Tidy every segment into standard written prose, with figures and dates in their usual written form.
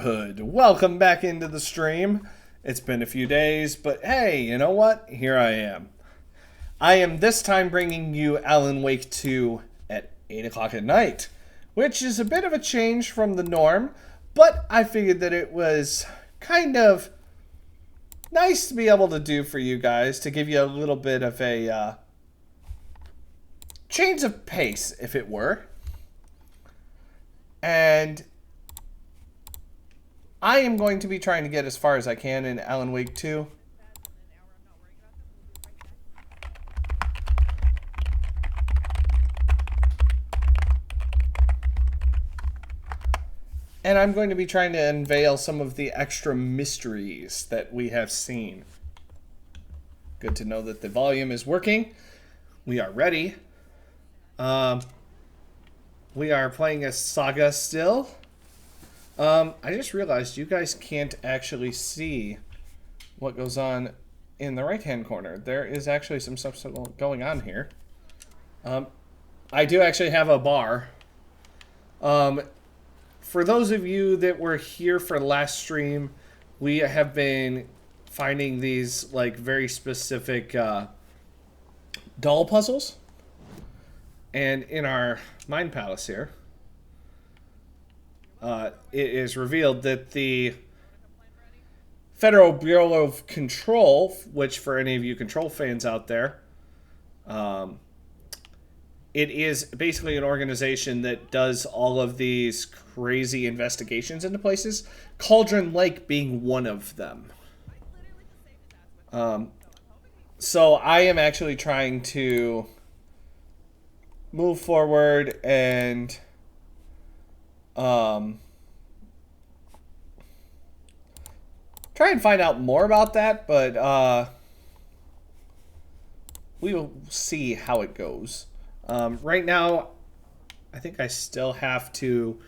Brotherhood. Welcome back into the stream. It's been a few days, but hey, you know what? Here I am. I am this time bringing you Alan Wake 2 at 8 o'clock at night, which is a bit of a change from the norm, but I figured that it was kind of nice to be able to do for you guys, to give you a little bit of a change of pace, if it were. And I am going to be trying to get as far as I can in Alan Wake 2. And I'm going to be trying to unveil some of the extra mysteries that we have seen. Good to know that the volume is working. We are ready. We are playing as SAGA still. I just realized you guys can't actually see what goes on in the right-hand corner. There is actually some stuff going on here. I do actually have a bar. For those of you that were here for last stream, we have been finding these like very specific doll puzzles. And in our Mind Palace here, it is revealed that the Federal Bureau of Control, which for any of you Control fans out there, it is basically an organization that does all of these crazy investigations into places, Cauldron Lake being one of them. So I am actually trying to move forward and try and find out more about that, but we will see how it goes. Right now, I think I still have to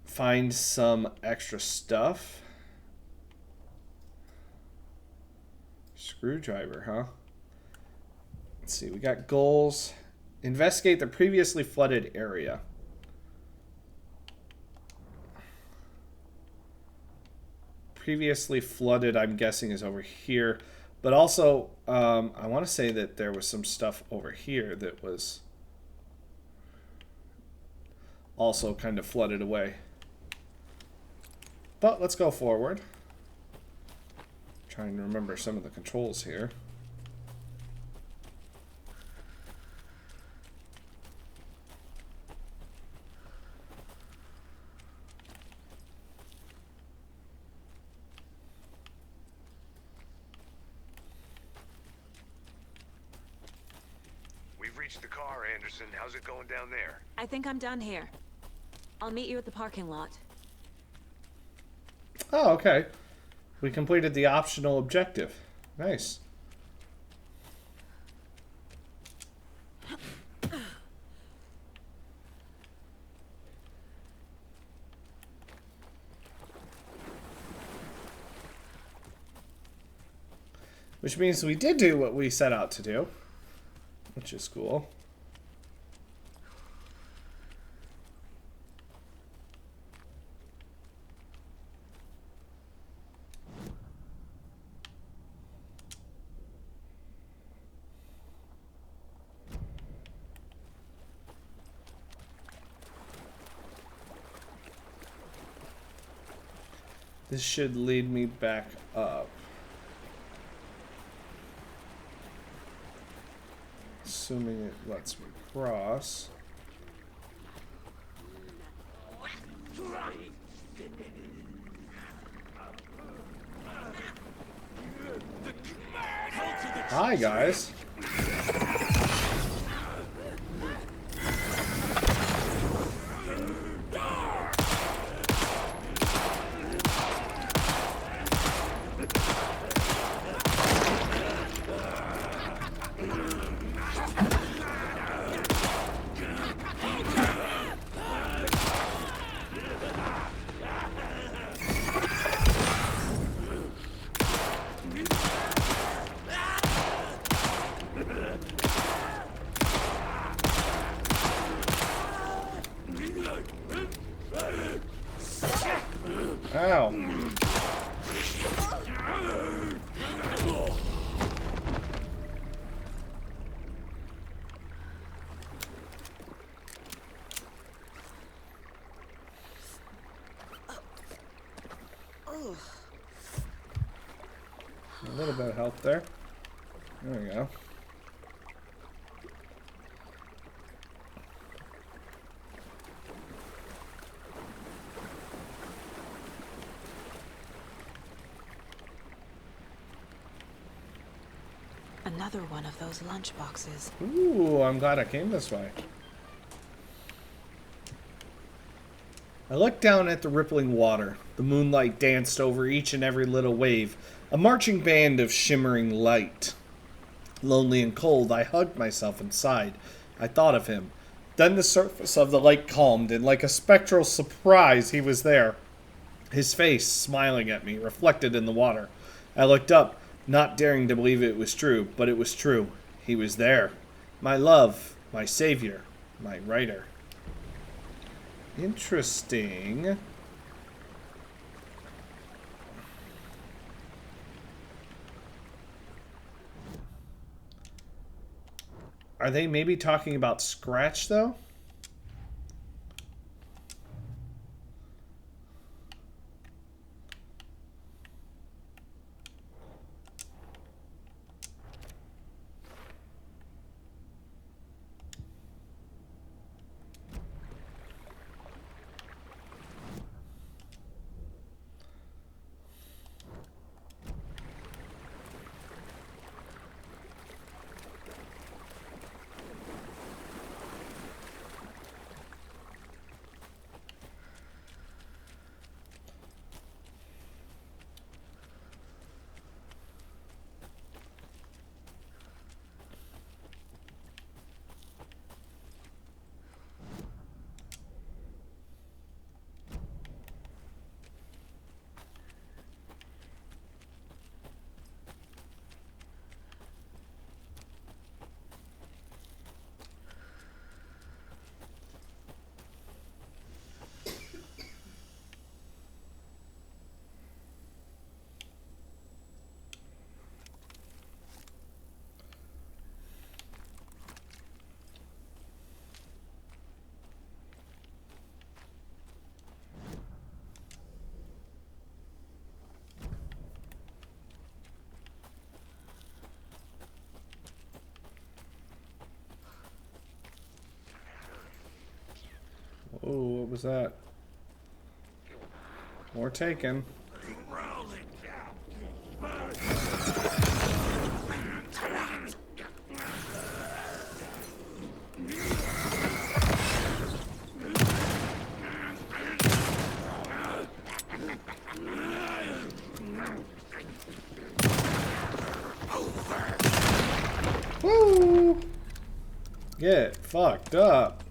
find some extra stuff. Screwdriver, huh? Let's see, we got goals. Investigate the previously flooded area. Previously flooded, I'm guessing, is over here. But also, I want to say that there was some stuff over here that was also kind of flooded away. But let's go forward. Trying to remember some of the controls here. The car, Anderson. How's it going down there? I think I'm done here. I'll meet you at the parking lot. Oh, okay. We completed the optional objective. Nice. Which means we did do what we set out to do. Which is cool. This should lead me back up. Assuming it lets me cross. Hi, guys. A little bit of health there. There we go. Another one of those lunch boxes. Ooh, I'm glad I came this way. I looked down at the rippling water. The moonlight danced over each and every little wave, a marching band of shimmering light. Lonely and cold, I hugged myself and sighed. I thought of him. Then the surface of the lake calmed, and like a spectral surprise, he was there. His face, smiling at me, reflected in the water. I looked up, not daring to believe it was true, but it was true. He was there. My love, my savior, my writer. Interesting. Are they maybe talking about Scratch, though? Oh, what was that? More taken. Woo! Get fucked up.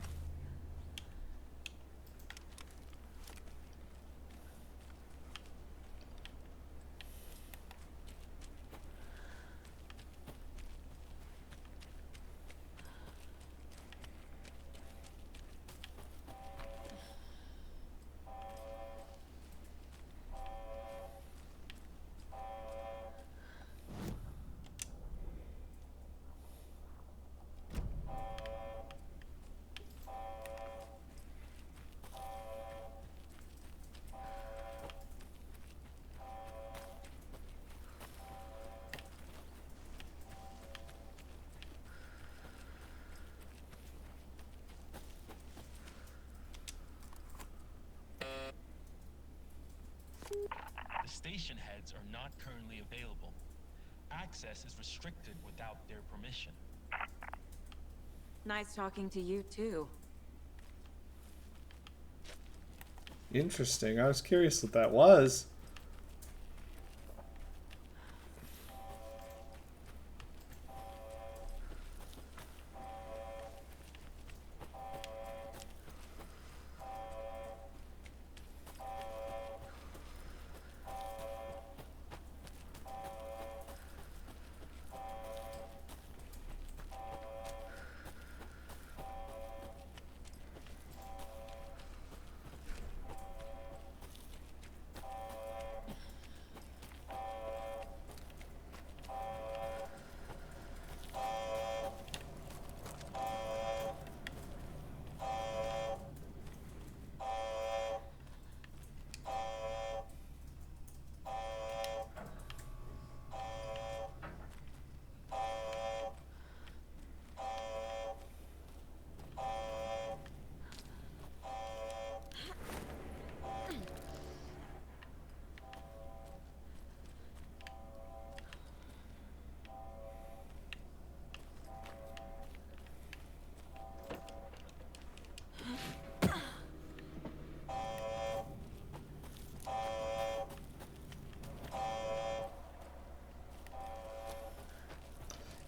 The station heads are not currently available. Access is restricted without their permission. Nice talking to you, too. Interesting. I was curious what that was.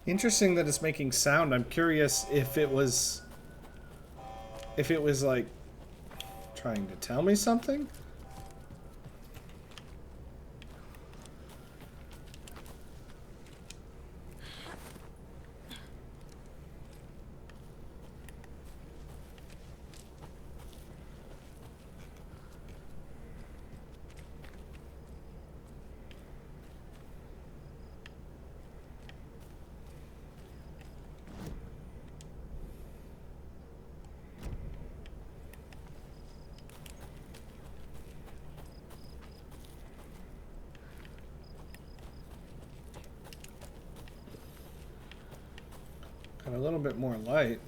Interesting that it's making sound. I'm curious if it was like trying to tell me something. Got a little bit more light.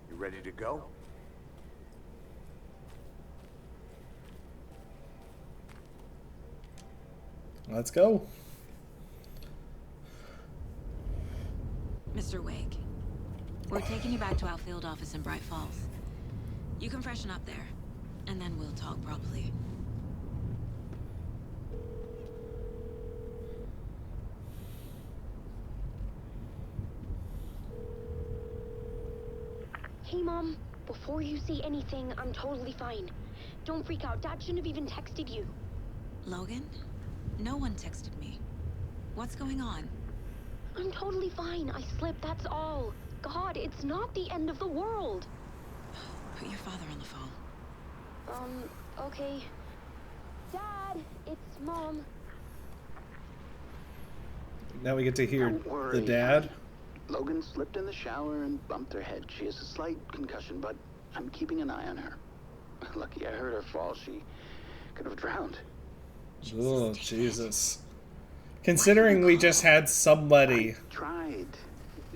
You ready to go? Let's go. Mr. Wake, we're taking you back to our field office in Bright Falls. You can freshen up there, and then we'll talk properly. Hey, Mom. Before you say anything, I'm totally fine. Don't freak out. Dad shouldn't have even texted you. Logan? No one texted me. What's going on? I'm totally fine. I slipped, that's all. God, it's not the end of the world. Put your father on the phone. Okay. Dad, it's Mom. Now we get to hear Don't worry, the dad. honey. Logan slipped in the shower and bumped her head. She has a slight concussion, but I'm keeping an eye on her. Lucky I heard her fall. She could have drowned. Oh, Jesus. Considering we just had somebody Tried.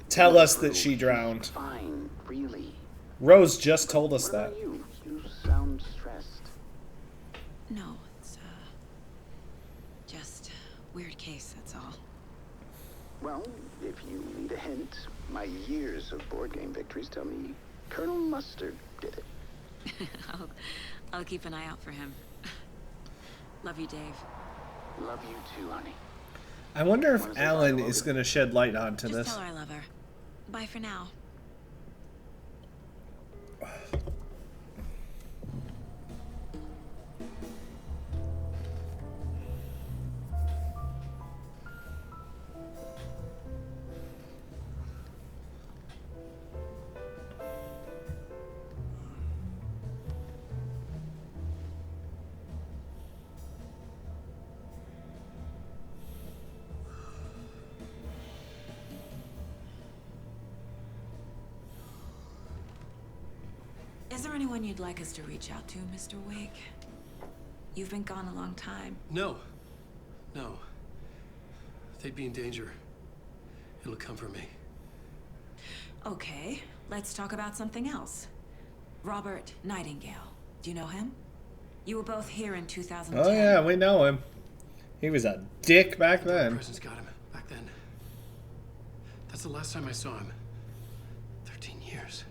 tell us that she drowned. Fine, really. Rose just told us What that. about you? You sound stressed. No, it's, just weird case, that's all. Well, if you need a hint, my years of board game victories tell me Colonel Mustard did it. I'll keep an eye out for him. Love you, Dave. Love you too, honey. I wonder if Alan is going to shed light onto Just this. tell her I love her. Bye for now. Is there anyone you'd like us to reach out to, Mr. Wake? You've been gone a long time. No. No. They'd be in danger. It'll come for me. Okay, let's talk about something else. Robert Nightingale. Do you know him? You were both here in 2010. Oh yeah, we know him. He was a dick back The then. presence got him back then. That's the last time I saw him. 13 years.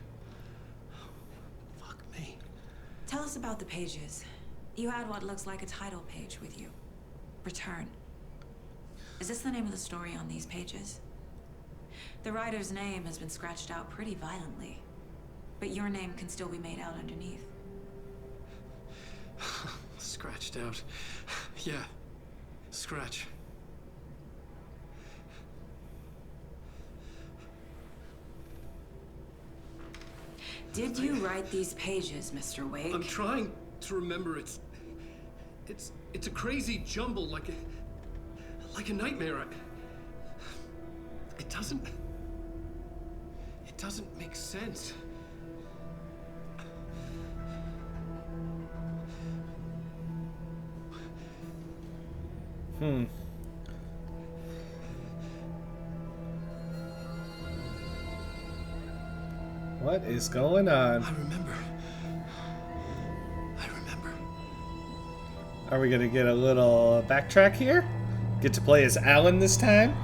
Fuck me. Tell us about the pages. You had what looks like a title page with you. Return. Is this the name of the story on these pages? The writer's name has been scratched out pretty violently, but your name can still be made out underneath. Scratched out. Yeah. Scratch. Did you write these pages, Mr. Wake? I'm trying to remember. It's a crazy jumble, like a nightmare. It doesn't make sense. What is going on? I remember. Are we gonna get a little backtrack here? Get to play as Alan this time?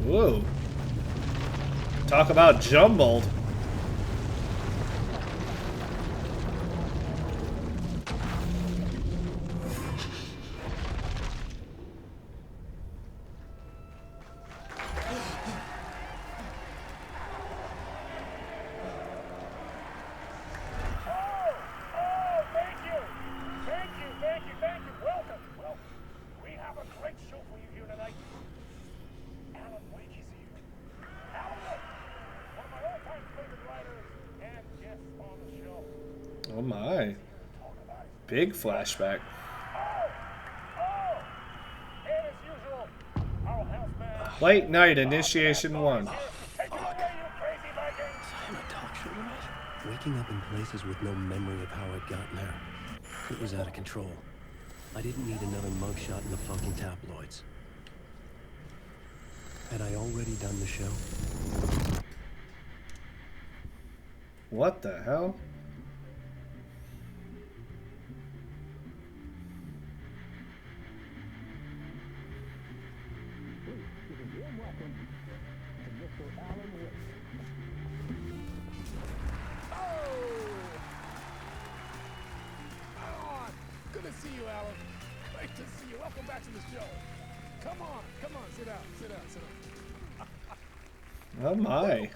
Whoa. Talk about jumbled. Oh my. Big flashback. Late night initiation 1. Waking up in places with no memory of how I'd gotten there. It was out of control. I didn't need another mugshot in the fucking tabloids. Had I already done the show? What the hell? Good to see you, Alan. Great to see you. Welcome back to the show. Come on, sit down, sit down, sit down. Oh my.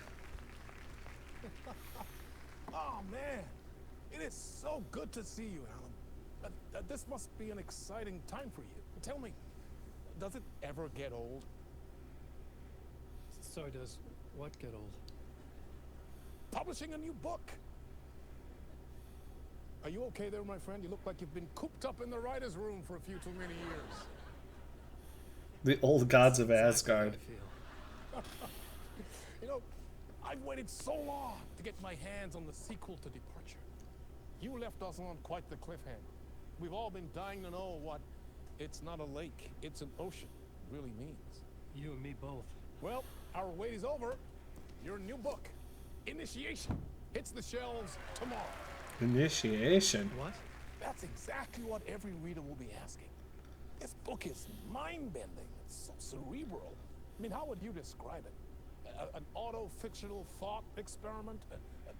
Oh man, it is so good to see you, Alan. This must be an exciting time for you. Tell me, does it ever get old? So does what get old? Publishing a new book. Are you okay there, my friend? You look like you've been cooped up in the writer's room for a few too many years. The old gods of Asgard. You know, I've waited so long to get my hands on the sequel to Departure. You left us on quite the cliffhanger. We've all been dying to know what "it's not a lake, it's an ocean" really means. You and me both. Well, our wait is over. Your new book, Initiation, hits the shelves tomorrow. Initiation. What? That's exactly what every reader will be asking. This book is mind-bending. It's so cerebral. I mean, how would you describe it? An auto-fictional thought experiment?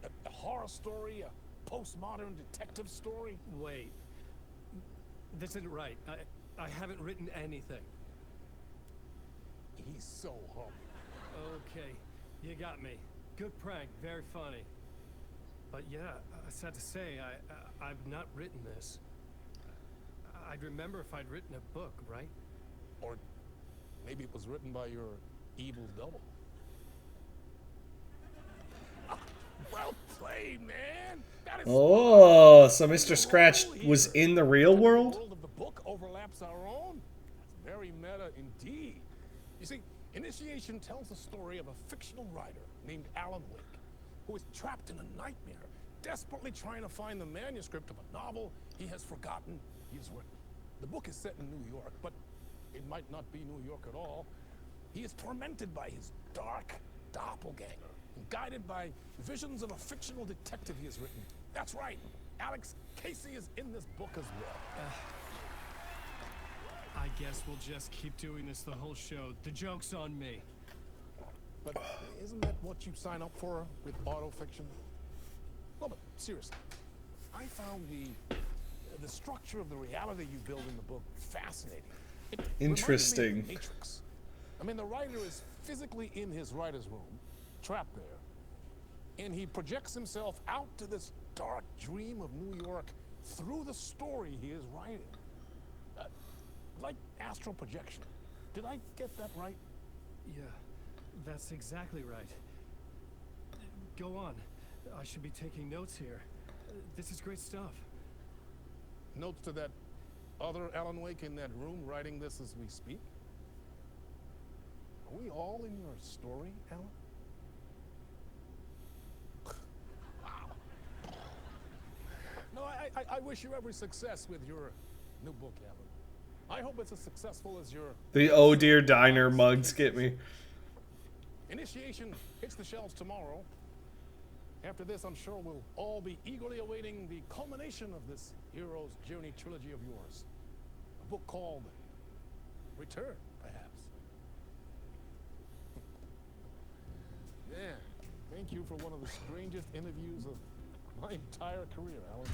A horror story? A postmodern detective story? Wait. This isn't right. I haven't written anything. He's so humble. Okay, you got me. Good prank, very funny. But yeah, sad to say, I've not written this. I'd remember if I'd written a book, right? Or maybe it was written by your evil double. Well played, man. That is Oh, so Mr. Scratch was in the real The world? world of the book overlaps our own. That's very meta indeed. You see, Initiation tells the story of a fictional writer named Alan Wake, who is trapped in a nightmare, desperately trying to find the manuscript of a novel he has forgotten he has written. The book is set in New York, but it might not be New York at all. He is tormented by his dark doppelganger, and guided by visions of a fictional detective he has written. That's right, Alex Casey is in this book as well. I guess we'll just keep doing this the whole show. The joke's on me. But isn't that what you sign up for with autofiction? No, but seriously, I found the structure of the reality you build in the book fascinating. It reminded me of Interesting. The Matrix. I mean, the writer is physically in his writer's room, trapped there, and he projects himself out to this dark dream of New York through the story he is writing. Like astral projection. Did I get that right? Yeah, that's exactly right. Go on. I should be taking notes here. This is great stuff. Notes to that other Alan Wake in that room writing this as we speak? Are we all in your story, Alan? Wow. No, I wish you every success with your new book, Alan. I hope it's as successful as your... The Oh Dear Diner mugs get me. Initiation hits the shelves tomorrow. After this, I'm sure we'll all be eagerly awaiting the culmination of this hero's journey trilogy of yours. A book called Return, perhaps. Man, thank you for one of the strangest interviews of my entire career, Alan.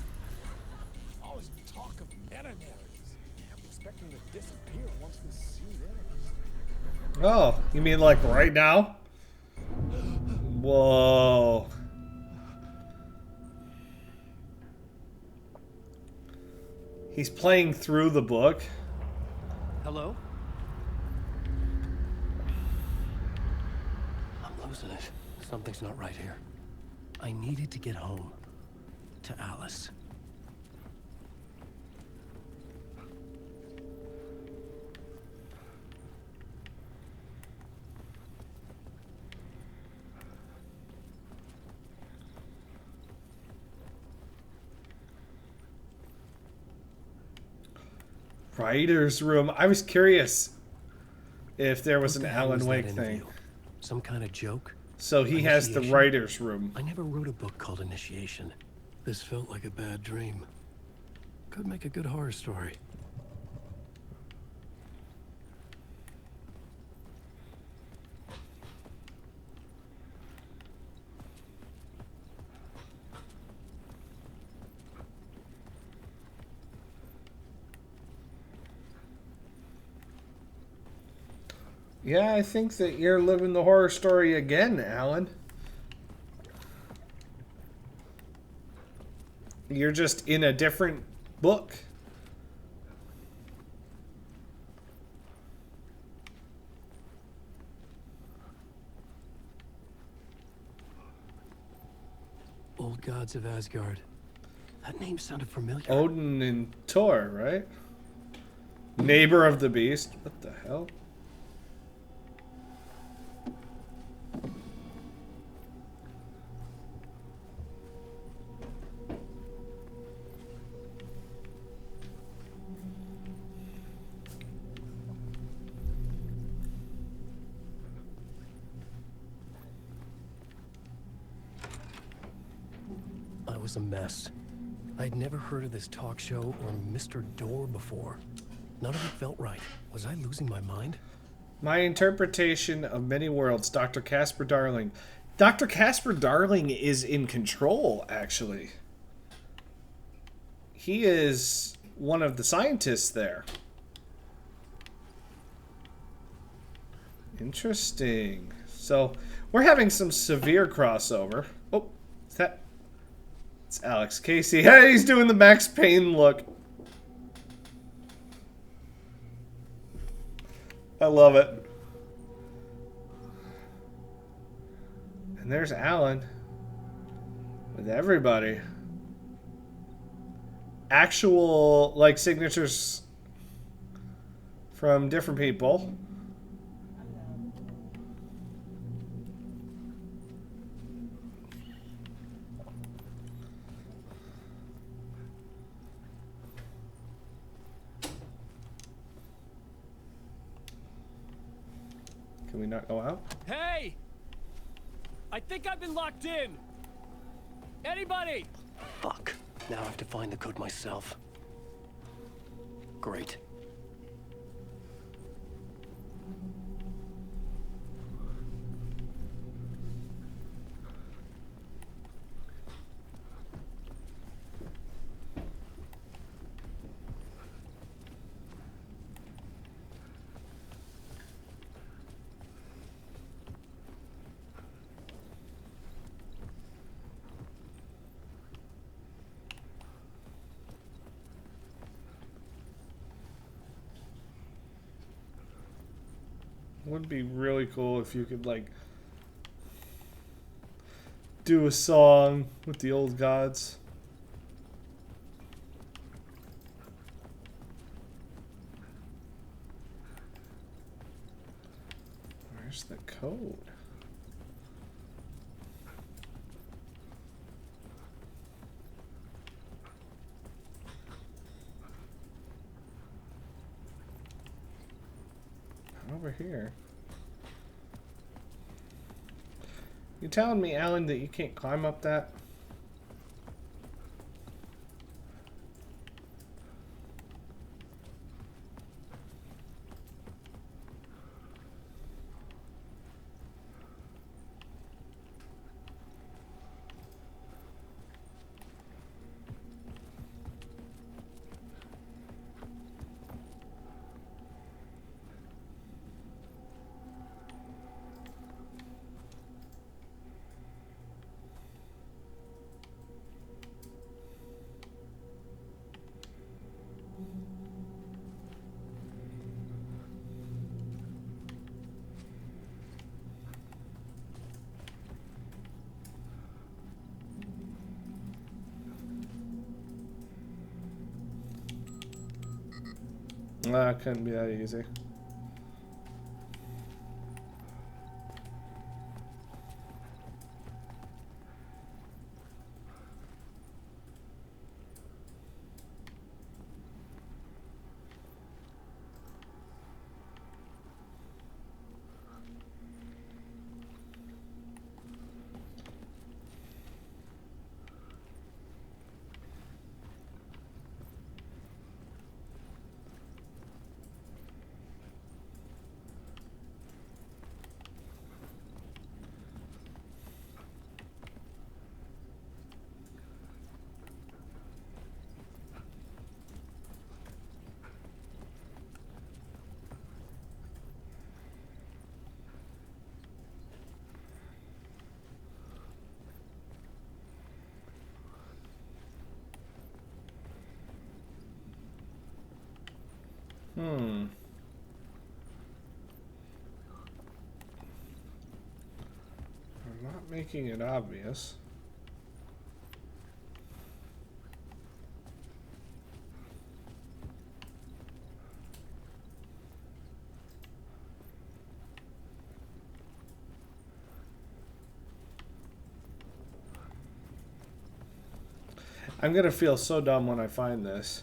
All this talk of meta-narratives. I'm expecting to disappear once this scene ends. Oh, you mean like right now? Whoa. He's playing through the book. Hello? I'm losing it. Something's not right here. I needed to get home. To Alice. Writer's room. I was curious if there was What an the hell Alan was that Wake interview? thing. Some kind of joke? So he has the Initiation? writer's room. I never wrote a book called Initiation. This felt like a bad dream. Could make a good horror story. Yeah, I think that you're living the horror story again, Alan. You're just in a different book. Old gods of Asgard. That name sounded familiar. Odin and Thor, right? Neighbor of the beast. What the hell? I was a mess. I'd never heard of this talk show or Mr. Door before. None of it felt right. Was I losing my mind? My interpretation of many worlds, Dr. Casper Darling. Dr. Casper Darling is in control, actually. He is one of the scientists there. Interesting. So, we're having some severe crossover. Oh, is that... It's Alex Casey. Hey, he's doing the Max Payne look. I love it. And there's Alan. With everybody. Actual, like, signatures from different people. Can we not go out? Hey! I think I've been locked in. Anybody? Fuck. Now I have to find the code myself. Great. Would be really cool if you could, like, do a song with the old gods. Where's the code? Over here. You telling me, Alan, that you can't climb up that? That couldn't be that easy. I'm not making it obvious. I'm gonna feel so dumb when I find this.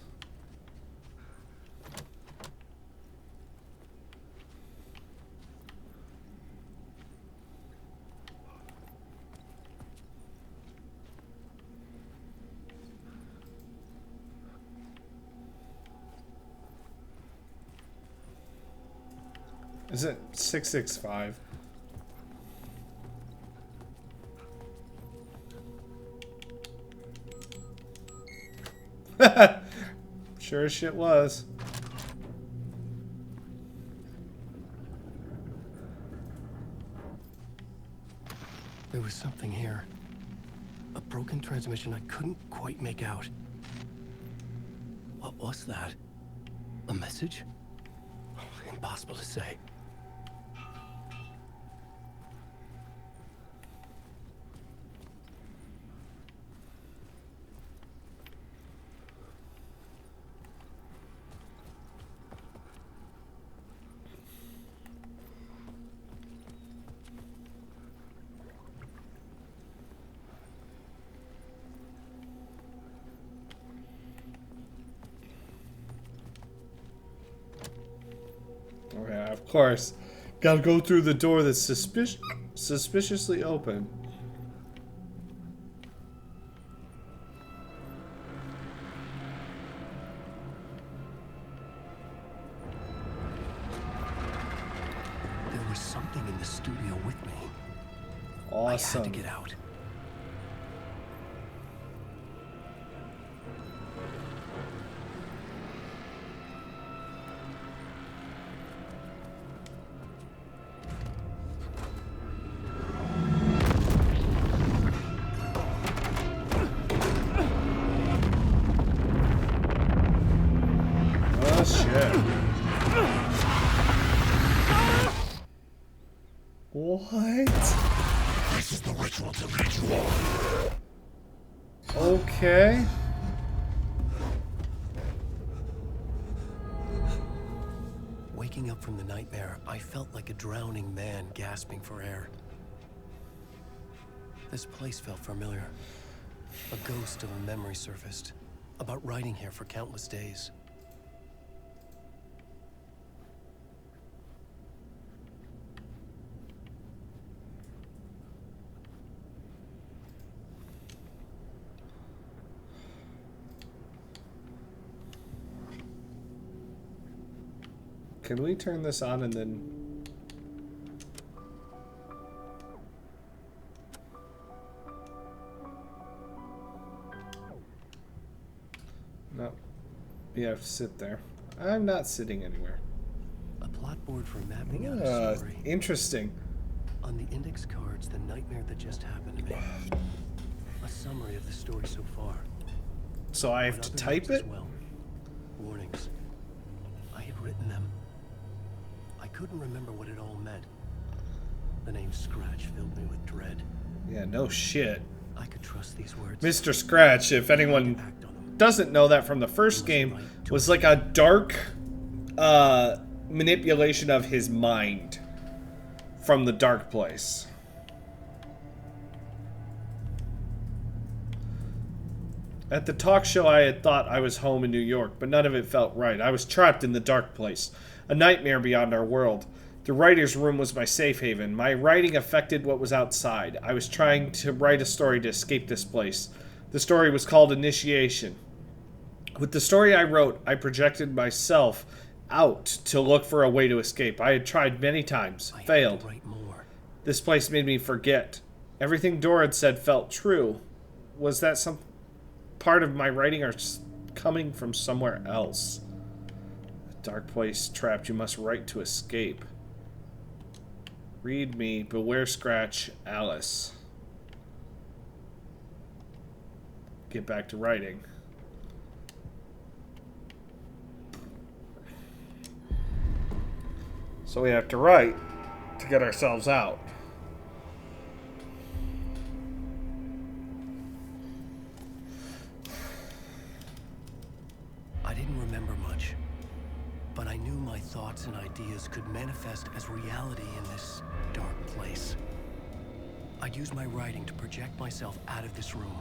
Is it 665? Sure as shit was. There was something here. A broken transmission I couldn't quite make out. What was that? A message? Impossible to say. Okay, of course. Gotta go through the door that's suspiciously open. There was something in the studio with me. Awesome. I had to get out. Oh shit. What? This is the ritual to lead you on. Okay. Waking up from the nightmare, I felt like a drowning man gasping for air. This place felt familiar. A ghost of a memory surfaced, about riding here for countless days. Can we turn this on and then... No. You have to sit there. I'm not sitting anywhere. A plot board for mapping out a story. Interesting. On the index cards, the nightmare that just happened to me. A summary of the story so far. So I have But to other type notes it? as well. Warnings. I had written them. I couldn't remember what it all meant. The name Scratch filled me with dread. Yeah, no shit. I could trust these words. Mr. Scratch, if anyone Act on them. doesn't know that from the first game, was like a dark manipulation of his mind from the dark place. At the talk show, I had thought I was home in New York, but none of it felt right. I was trapped in the dark place, a nightmare beyond our world. The writer's room was my safe haven. My writing affected what was outside. I was trying to write a story to escape this place. The story was called Initiation. With the story I wrote, I projected myself out to look for a way to escape. I had tried many times, failed. Write more. This place made me forget. Everything Dora had said felt true. Was that some part of my writing or coming from somewhere else? A dark place trapped, you must write to escape. Read me, beware Scratch, Alice. Get back to writing. So we have to write to get ourselves out. I didn't remember much, but I knew my thoughts and ideas could manifest as reality in this dark place. I'd use my writing to project myself out of this room,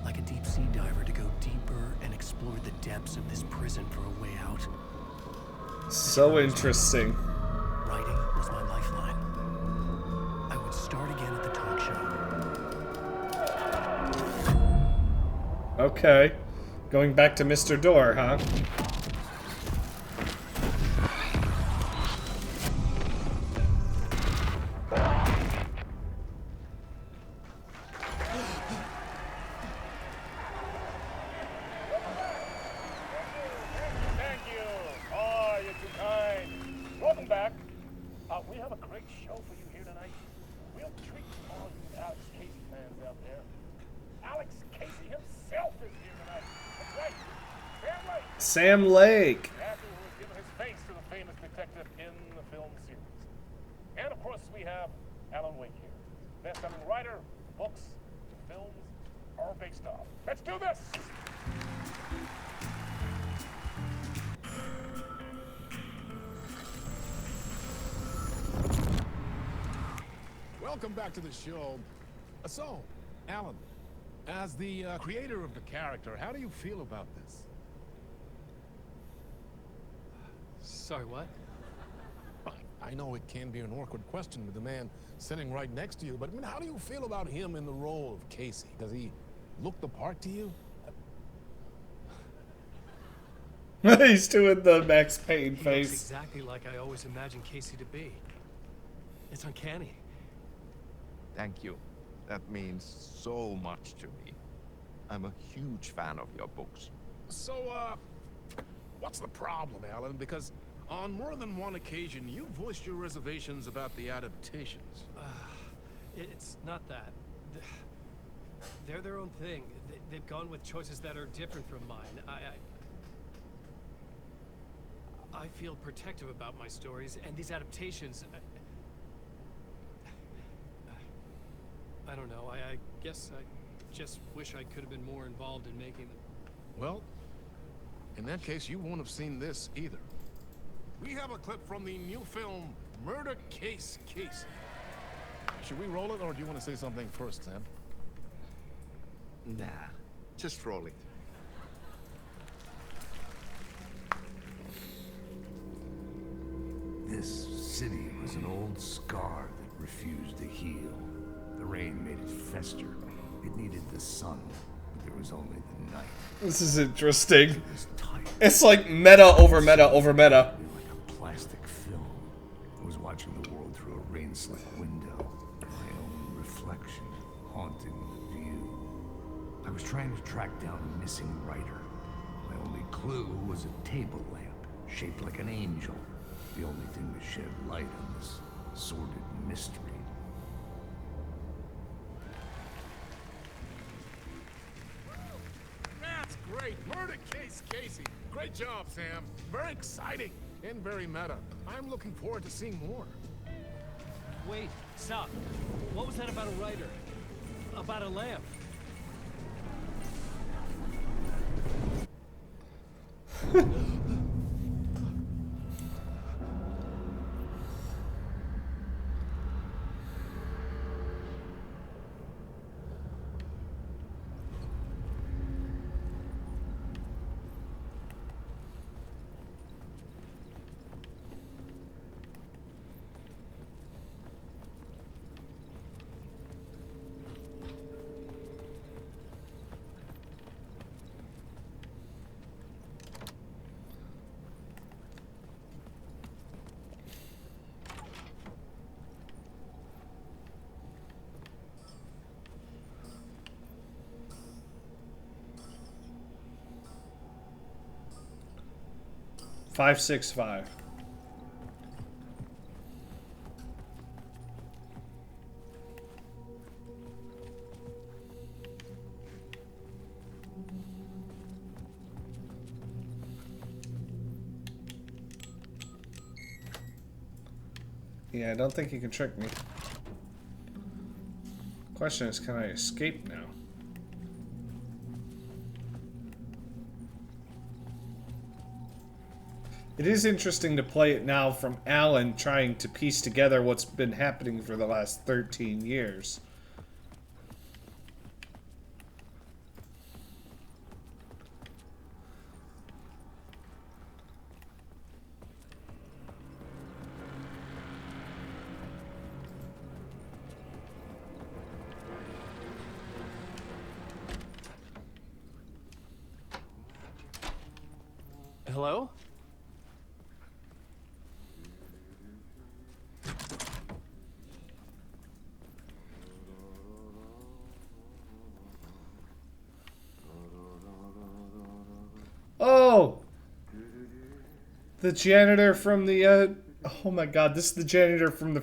like a deep sea diver to go deeper and explore the depths of this prison for a way out. So interesting. Writing was my lifeline. I would start again at the talk show. Okay. Going back to Mr. Door, huh? Thank you. Oh, you're too kind. Welcome back. We have a great show for you here tonight. Real treat for all you Alex Casey fans out there. Alex Casey himself is here tonight. That's right. Sam Lake. Sam Lake. After who has given his face to the famous detective in the film series. And of course we have Alan Wake here. Best-selling writer, books, films are based off. Let's do this! Welcome back to the show. So, Alan, as the creator of the character, how do you feel about this? Sorry, what? I know it can be an awkward question with the man sitting right next to you, but I mean, how do you feel about him in the role of Casey? Does he look the part to you? He's doing the Max Payne He face. looks exactly like I always imagined Casey to be. It's uncanny. Thank you. That means so much to me. I'm a huge fan of your books. So, what's the problem, Alan? Because on more than one occasion, you voiced your reservations about the adaptations. It's not that. They're their own thing. They've gone with choices that are different from mine. I feel protective about my stories, and these adaptations... I don't know. I guess I just wish I could have been more involved in making them. Well, in that case, you won't have seen this either. We have a clip from the new film, Murder Case Casey. Should we roll it, or do you want to say something first, Sam? Nah, just roll it. This city was an old scar that refused to heal. The rain made it fester. It needed the sun, but there was only the night. This is interesting. It was tired. It's like meta over meta over meta. Like a plastic film. I was watching the world through a rain-slick window. My own reflection haunting the view. I was trying to track down a missing writer. My only clue was a table lamp, shaped like an angel. The only thing to shed light on this sordid mystery. That's great. Murder Case Casey. Great job, Sam. Very exciting and very meta. I'm looking forward to seeing more. Wait, stop. What was that about a writer? About a lamp? 565. Yeah, I don't think you can trick me. Question is, can I escape now? It is interesting to play it now from Alan trying to piece together what's been happening for the last 13 years. Hello? Oh! The janitor from the, oh my god, this is the janitor from the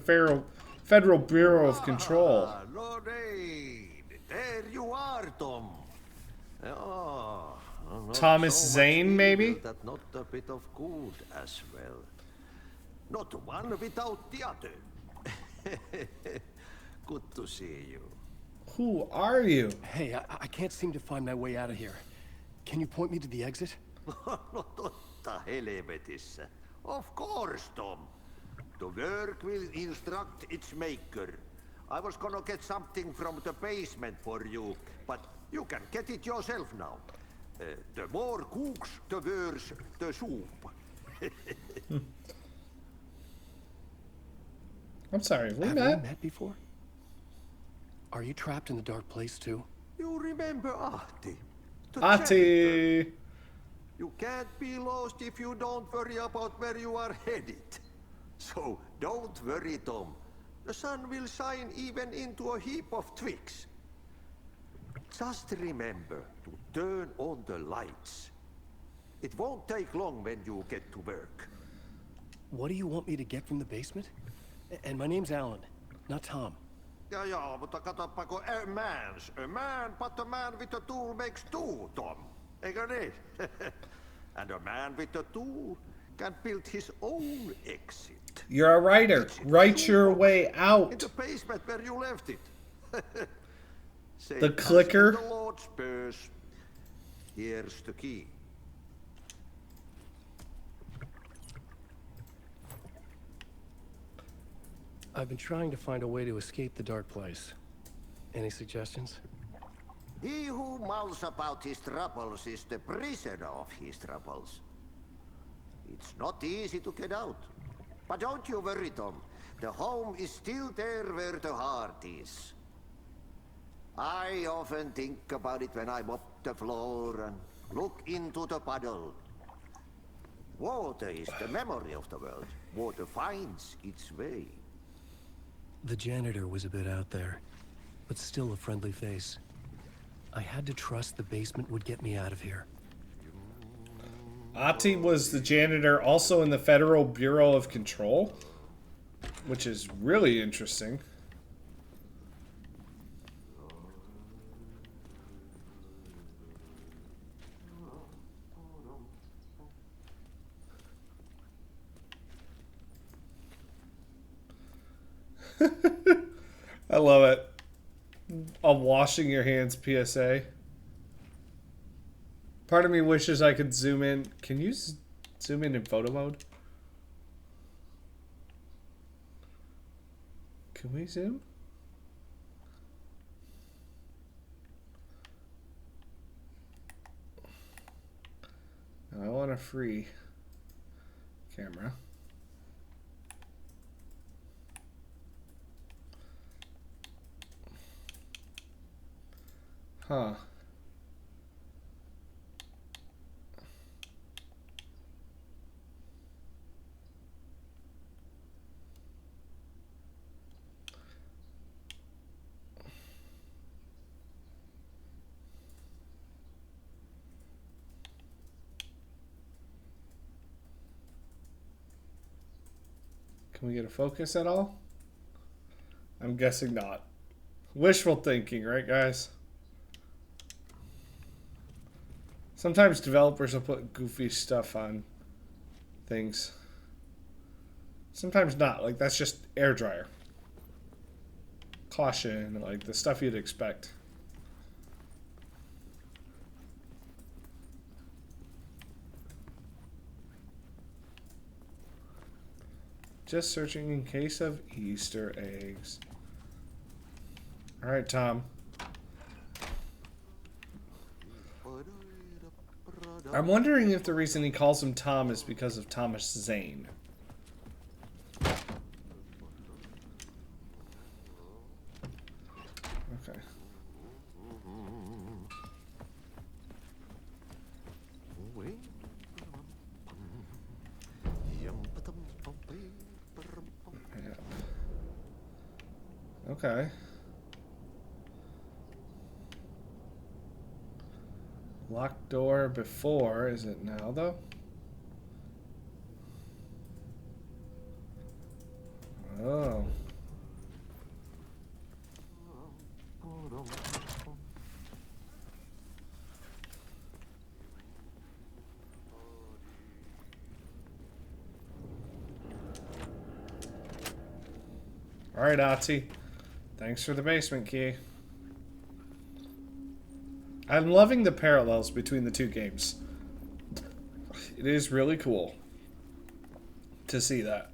Federal Bureau of Control. Lorraine, there you are, Tom. Oh, not Thomas so much Zane, maybe? evil, that not a bit of good as well. Not one without the other. Good to see you. Who are you? Hey, I can't seem to find my way out of here. Can you point me to the exit? Totta helvetissä. Of course, Tom. The work will instruct its maker. I was gonna get something from the basement for you, but you can get it yourself now. The more cooks, the worse the soup. I'm sorry, have we Have met? we met before? Are you trapped in the dark place too? You remember Ahti? the Ahti! janitor. You can't be lost if you don't worry about where you are headed. So don't worry, Tom. The sun will shine even into a heap of twigs. Just remember to turn on the lights. It won't take long when you get to work. What do you want me to get from the basement? And my name's Alan, not Tom. Ja, mutta katsoppa, a man, but a man with a tool makes two, Tom. Eikö niin? And a man with a tool can build his own exit. You're a writer. Write your way out. In the basement where you left it. The clicker. The Lord's purse. Here's the key. I've been trying to find a way to escape the dark place. Any suggestions? He who mouths about his troubles is the prisoner of his troubles. It's not easy to get out. But don't you worry, Tom. The home is still there where the heart is. I often think about it when I mop the floor and look into the puddle. Water is the memory of the world. Water finds its way. The janitor was a bit out there, but still a friendly face. I had to trust the basement would get me out of here. Ahti was the janitor also in the Federal Bureau of Control, which is really interesting. I love it. A washing your hands PSA. Part of me wishes I could zoom in. Can you zoom in photo mode? Can we zoom? I want a free camera. Huh. Can we get a focus at all? I'm guessing not. Wishful thinking, right, guys? Sometimes developers will put goofy stuff on things. Sometimes not. Like, that's just air dryer. Caution, like the stuff you'd expect. Just searching in case of Easter eggs. All right, Tom. I'm wondering if the reason he calls him Tom is because of Thomas Zane. Okay. Yep. Okay. Locked door before, is it now though? Oh. All right, Otzi. Thanks for the basement key. I'm loving the parallels between the two games. It is really cool to see that.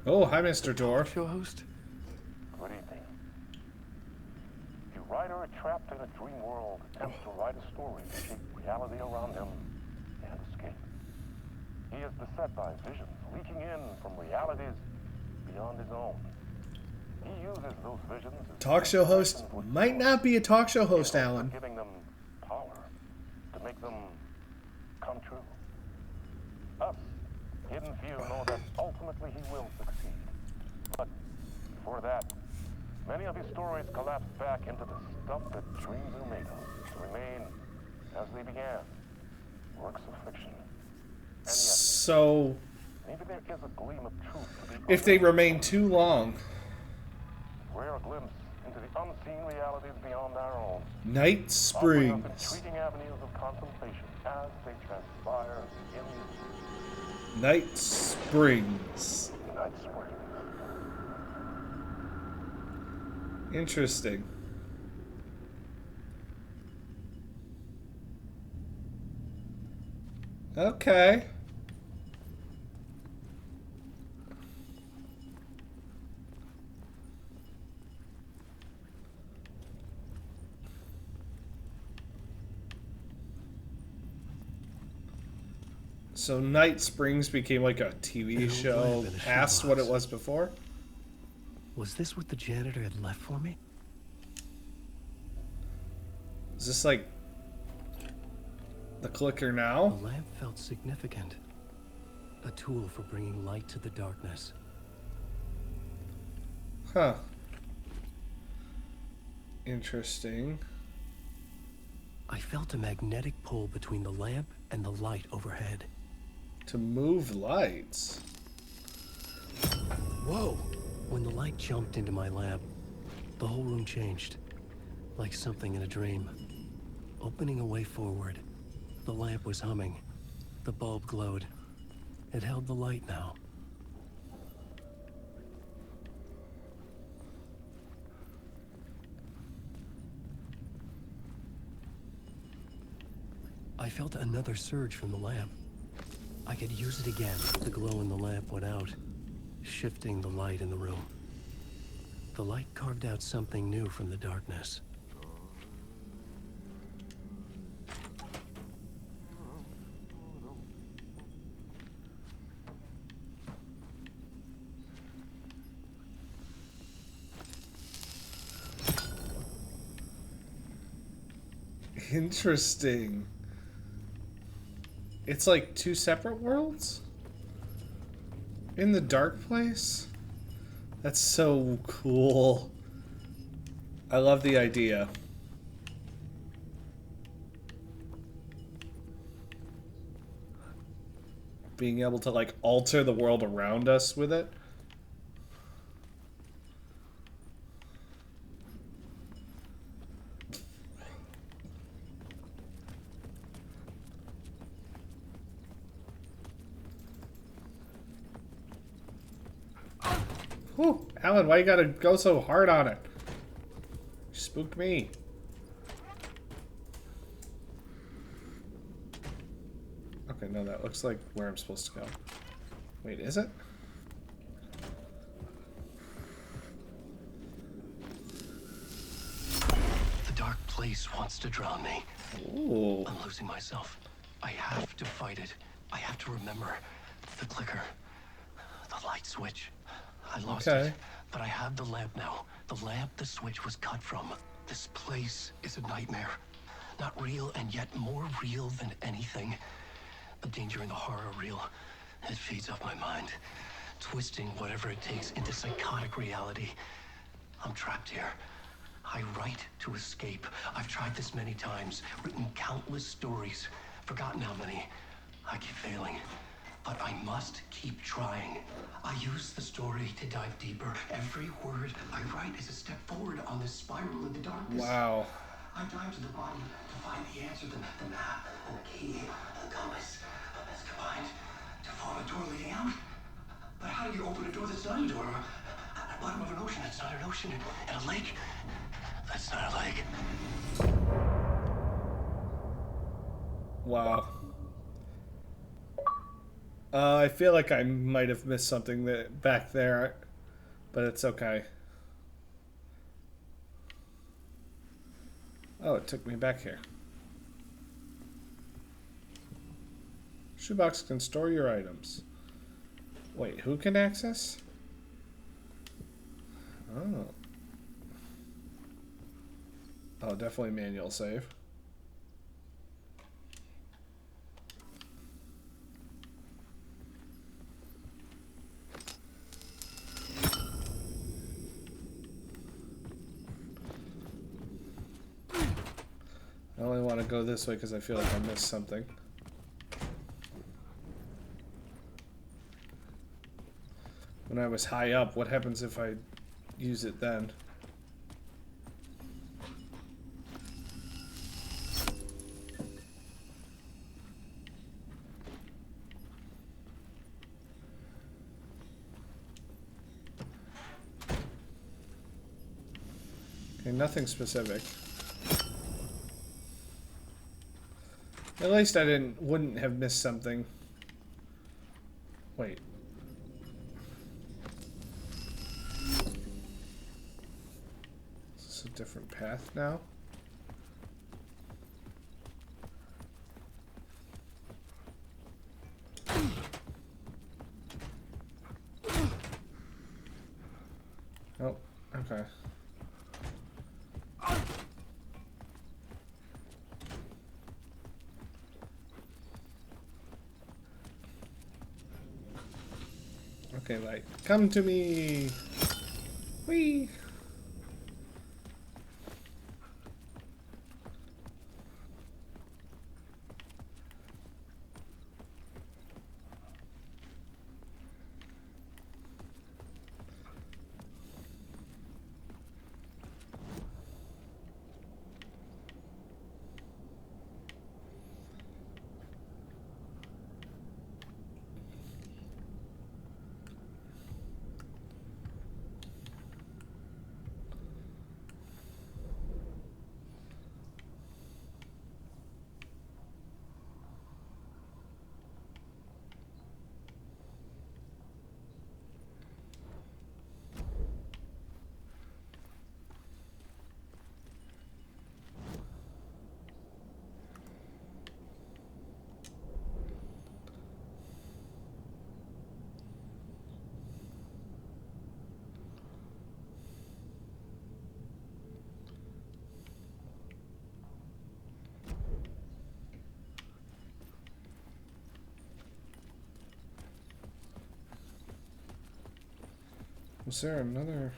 Oh, hi, Mr. Door. Show host? Good evening. A writer trapped in a dream world attempts to write a story to shape reality around him and escape. He is beset by visions reaching in from realities beyond his own. He uses those visions as Talk show host might not be a talk show host, Alan. giving them power to make them come true. Us, hidden few, know that ultimately he will succeed. But before that, many of his stories collapse back into the stuff that dreams are made of, to remain as they began, works of fiction. And yet, So, maybe there is a gleam of truth to be if they remain too long, rare glimpse into the unseen realities beyond our own. Night Offering us Springs. intriguing avenues of contemplation as they transpire in Night Springs. Night Springs. Interesting. Okay. So Night Springs became like a TV show past what it was before? Was this what the janitor had left for me? Is this like the clicker now? The lamp felt significant. A tool for bringing light to the darkness. Huh. Interesting. I felt a magnetic pull between the lamp and the light overhead. To move lights. Whoa! When the light jumped into my lamp, the whole room changed. Like something in a dream. Opening a way forward. The lamp was humming. The bulb glowed. It held the light now. I felt another surge from the lamp. I could use it again. The glow in the lamp went out, shifting the light in the room. The light carved out something new from the darkness. Interesting. It's like two separate worlds? In the dark place? That's so cool. I love the idea. Being able to like alter the world around us with it. Whew, Alan, why you gotta go so hard on it? You spooked me. Okay, no, that looks like where I'm supposed to go. Wait, is it? The dark place wants to drown me. Ooh. I'm losing myself. I have to fight it. I have to remember the clicker, the light switch. I lost it, but I have the lamp now. The lamp the switch was cut from. This place is a nightmare. Not real, and yet more real than anything. The danger and the horror real. It feeds off my mind, twisting whatever it takes into psychotic reality. I'm trapped here. I write to escape. I've tried this many times, written countless stories, forgotten how many. I keep failing, but I must keep trying. I use the story to dive deeper. Every word I write is a step forward on this spiral of the darkness. Wow. I dive to the bottom to find the answer, the map, and the key, and the compass. It's combined to form a door leading out. But how do you open a door that's not a door? At the bottom of an ocean that's not an ocean, and a lake that's not a lake. Wow. I feel like I might have missed something back there, but it's okay. Oh, it took me back here. Shoebox can store your items. Wait, who can access? Oh. Oh, definitely manual save. I only want to go this way because I feel like I missed something. When I was high up, what happens if I use it then? Okay, nothing specific. At least I wouldn't have missed something. Wait. Is this a different path now? Oh, okay. Okay, light. Come to me! Whee! Was there another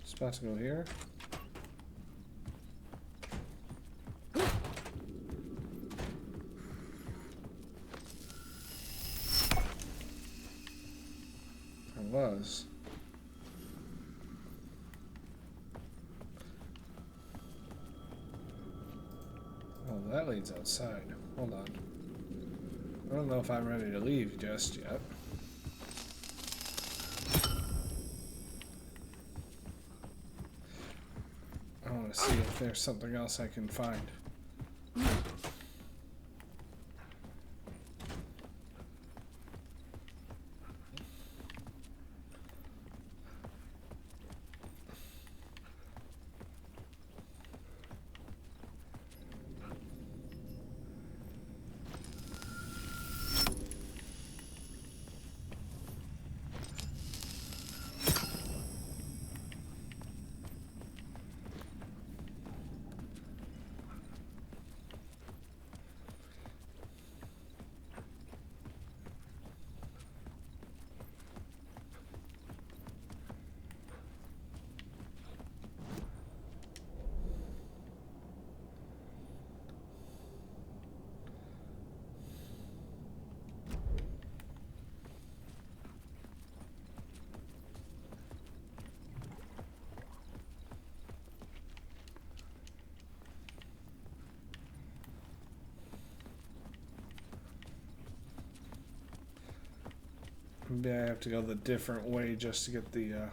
spot to go here? There was. Oh, that leads outside. Hold on. I don't know if I'm ready to leave just yet. I want to see if there's something else I can find. Maybe I have to go the different way just to get the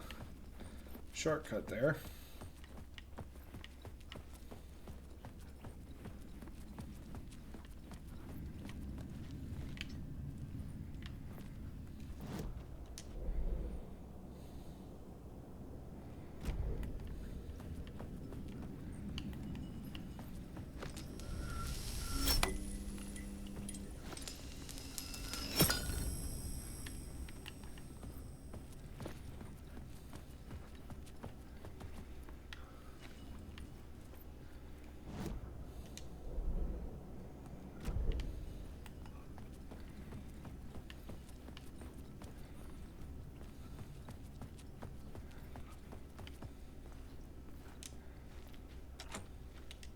shortcut there.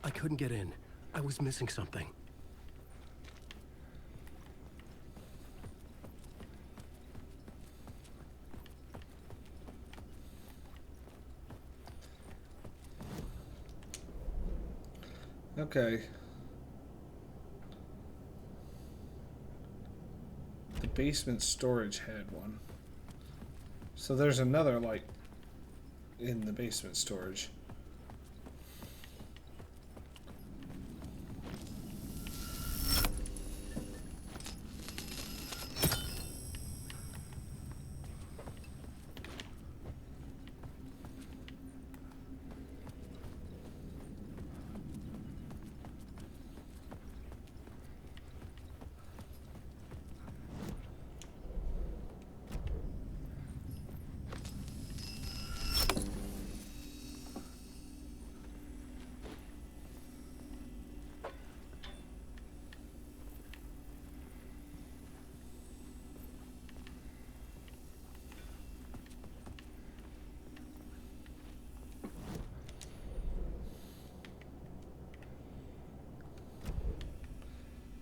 I couldn't get in. I was missing something. Okay. The basement storage had one. So there's another light in the basement storage.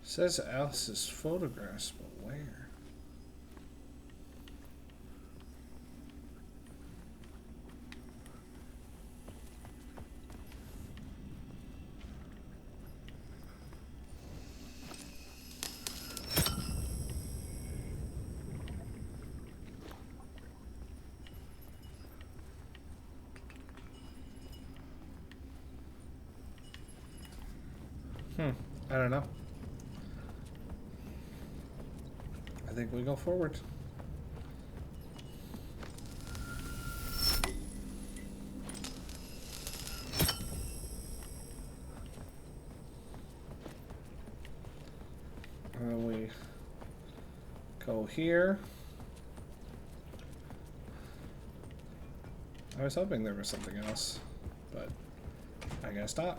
Says Alice's photographs, but where? I don't know. I think we go forward. And we go here. I was hoping there was something else, but I gotta stop.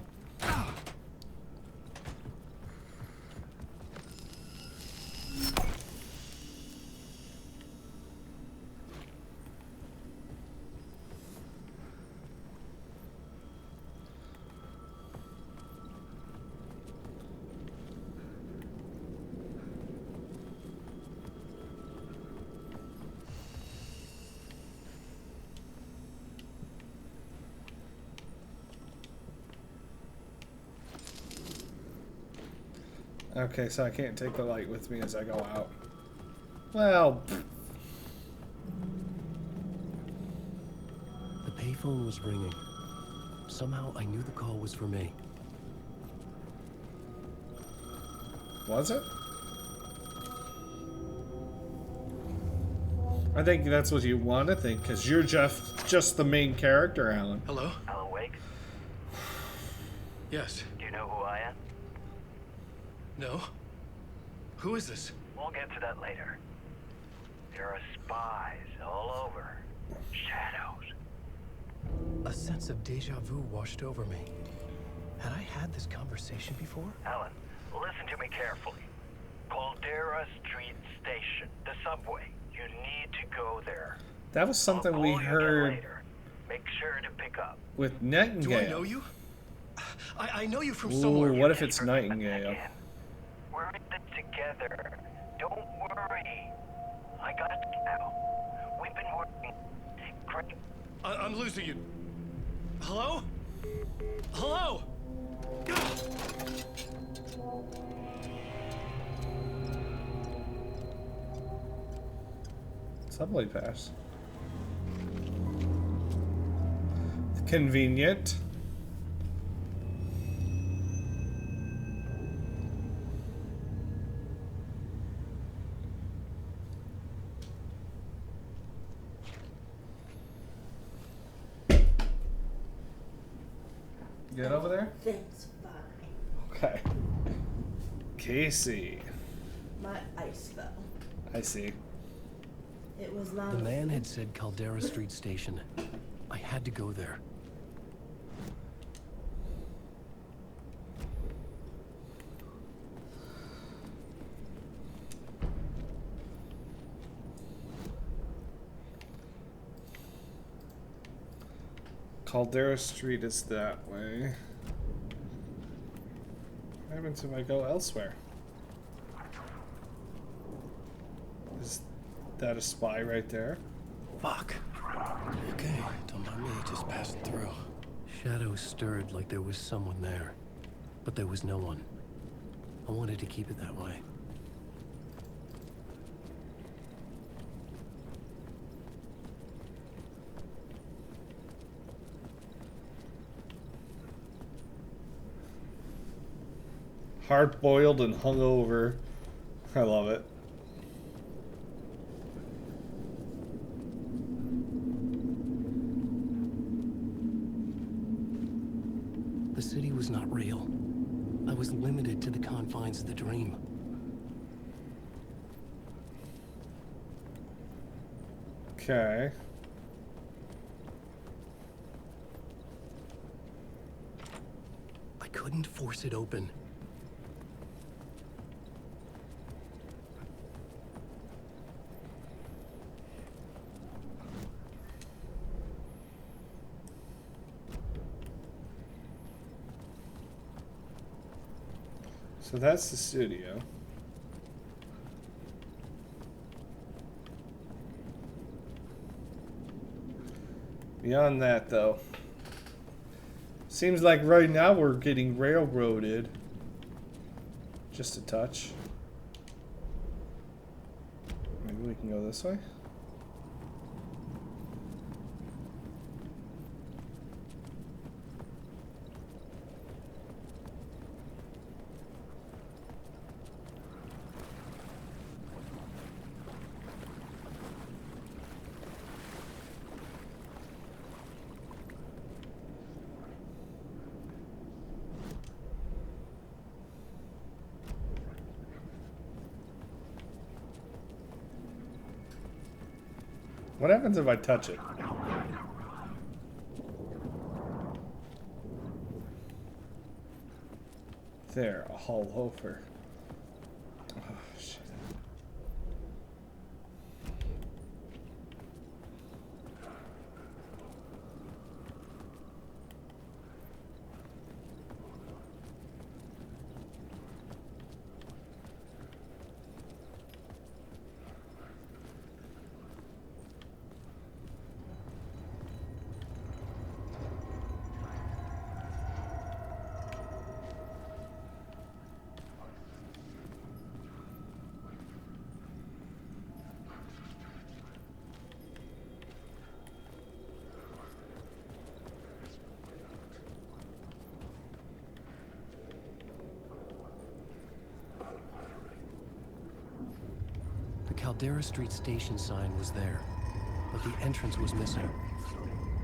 Okay, so I can't take the light with me as I go out. Well, The payphone was ringing. Somehow I knew the call was for me. was it? I think that's what you want to think, because you're just the main character, Alan. Hello? Alan Wake? Yes. Do you know who I am? No? Who is this? We'll get to that later. There are spies all over. Shadows. A sense of deja vu washed over me. Had I had this conversation before? Alan, listen to me carefully. Caldera Street Station, the subway. You need to go there. That was something we heard Later. Make sure to pick up. with Nightingale. Do I know you? I know you from Ooh, somewhere. what if it's Nightingale? We're in it together. Don't worry. I got you now. We've been working. Great. I'm losing you. Hello? Hello? Subway pass. Convenient. Get over there? Things fine. Okay. Casey. My ice fell. I see. It was not. The man had said Caldera Street Station. I had to go there. Caldera Street is that way. What happens if I go elsewhere? Is that a spy right there? Fuck. Okay, don't mind me, just passing through. Shadows stirred like there was someone there, but there was no one. I wanted to keep it that way. Hard-boiled and hungover. I love it. The city was not real. I was limited to the confines of the dream. Okay. I couldn't force it open. So that's the studio. Beyond that, though, seems like right now we're getting railroaded. Just a touch. Maybe we can go this way. What happens if I touch it? There, all over. Oh, shit. Caldera Street station sign was there, but the entrance was missing.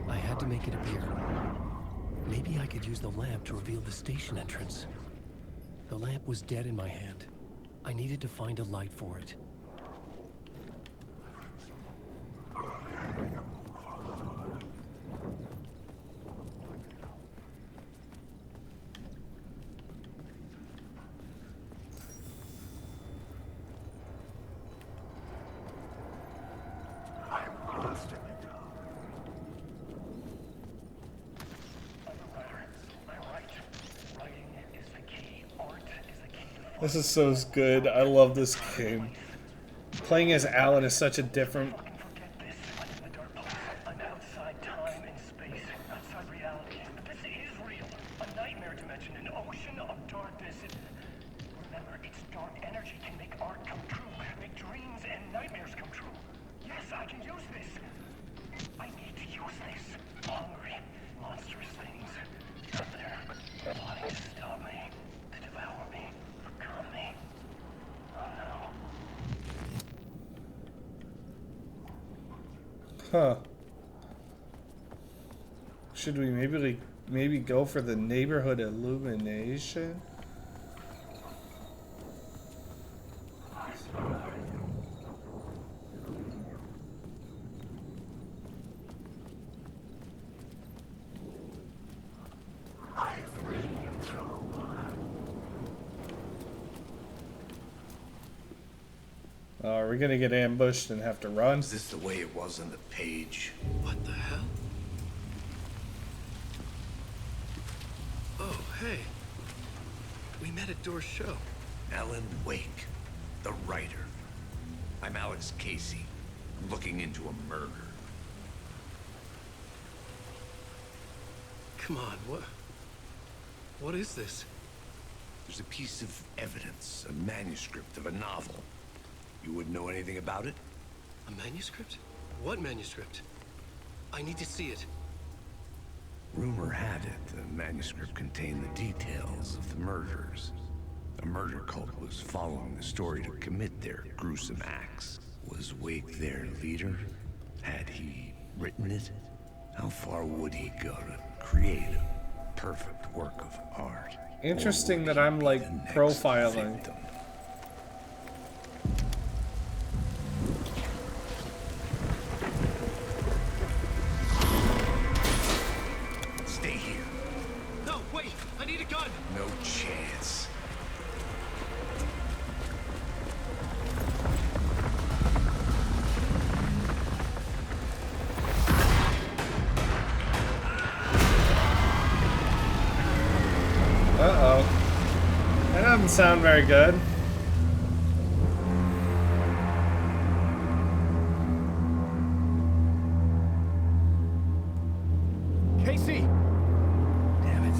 I had to make it appear. Maybe I could use the lamp to reveal the station entrance. The lamp was dead in my hand. I needed to find a light for it. This is so good. I love this game. Playing as Alan is such a different... I'm outside time and space, outside reality. But this is real. A nightmare dimension, an ocean of darkness. Remember, its dark energy can make art come true, make dreams and nightmares come true. Yes, I can use this. I need to use this. Hungry, monstrous things out there, plotting to stop me, to devour me, become me. Oh no. Huh. Should we maybe go for the neighborhood illumination? Are we gonna get ambushed and have to run? Is this the way it was on the page? What the hell? Oh, hey. We met at Door's show. Alan Wake, the writer. I'm Alex Casey. I'm looking into a murder. Come on, what is this? There's a piece of evidence, a manuscript of a novel. You wouldn't know anything about it? A manuscript? What manuscript? I need to see it. Rumor had it the manuscript contained the details of the murders. A murder cult was following the story to commit their gruesome acts. Was Wake their leader? Had he written it? How far would he go to create a perfect work of art? Interesting that I'm like profiling. Victim? Stay here. No, wait! I need a gun! No chance. Uh-oh. That doesn't sound very good. Casey! Damn it.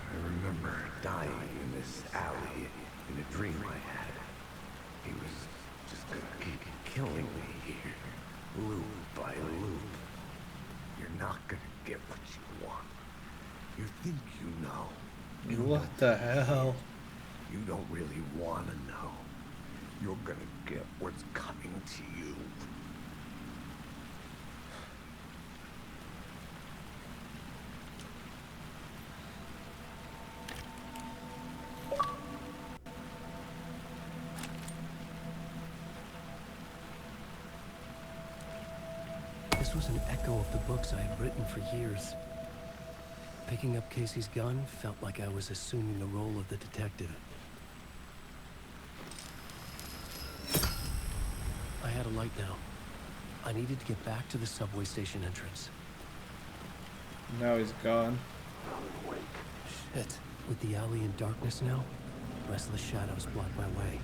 I remember dying in this alley in a dream I had. He was just gonna keep killing me here, loop by loop. You're not gonna get what you want. You think you know. What the hell? You don't really want to know. You're gonna get what's coming to you. This was an echo of the books I had written for years. Picking up Casey's gun felt like I was assuming the role of the detective. I had a light now. I needed to get back to the subway station entrance. Now he's gone. Shit. With the alley in darkness now, restless shadows block my way.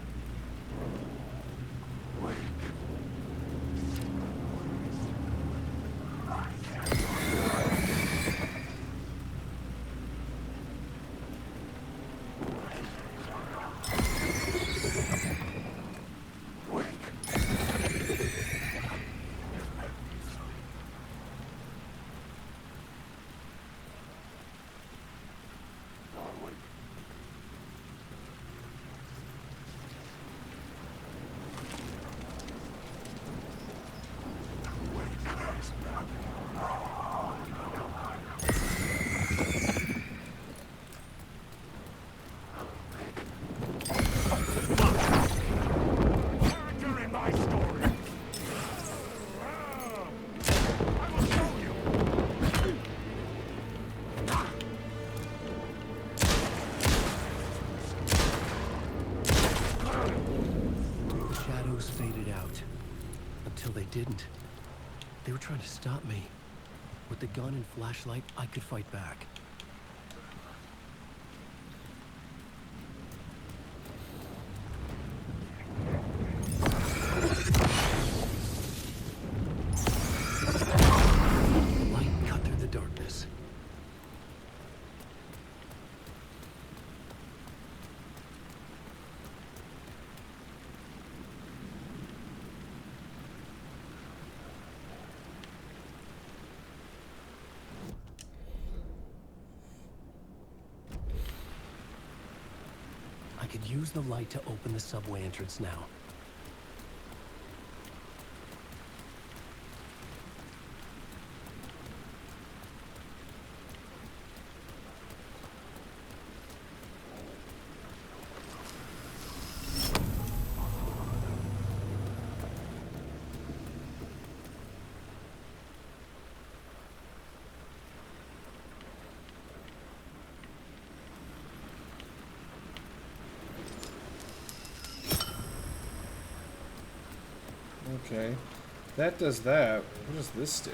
didn't. They were trying to stop me. With the gun and flashlight, I could fight back. The light cut through the darkness. I could use the light to open the subway entrance now. Okay. That does that. What does this do?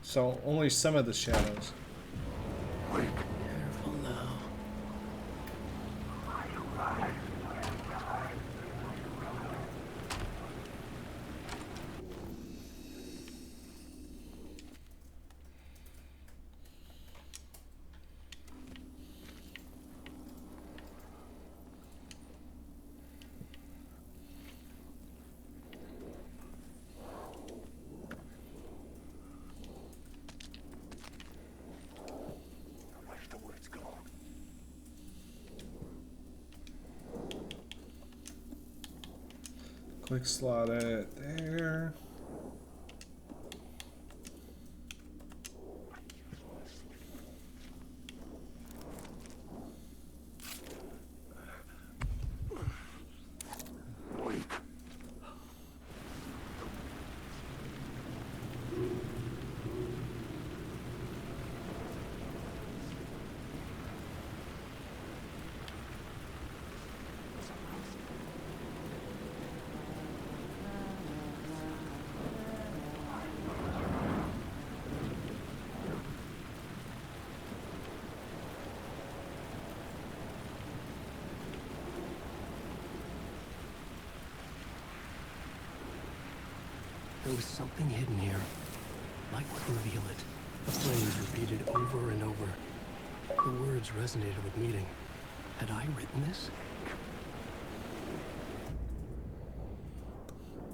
So only some of the shadows. Careful now. Quick slot it there. There was something hidden here. Light would reveal it. The phrase repeated over and over. The words resonated with meaning. Had I written this?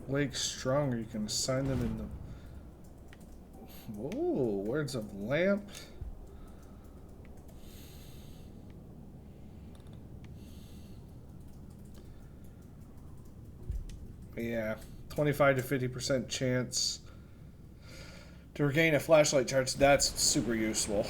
Wake stronger. You can assign them in the... Whoa, words of lamp. Yeah, 25 to 50% chance to regain a flashlight charge. That's super useful.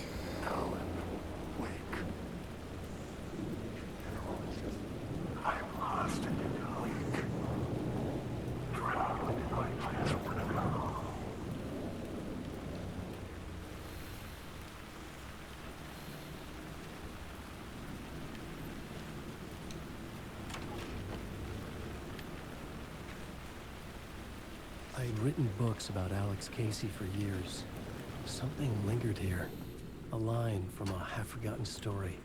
I had written books about Alex Casey for years. Something lingered here. A line from a half-forgotten story.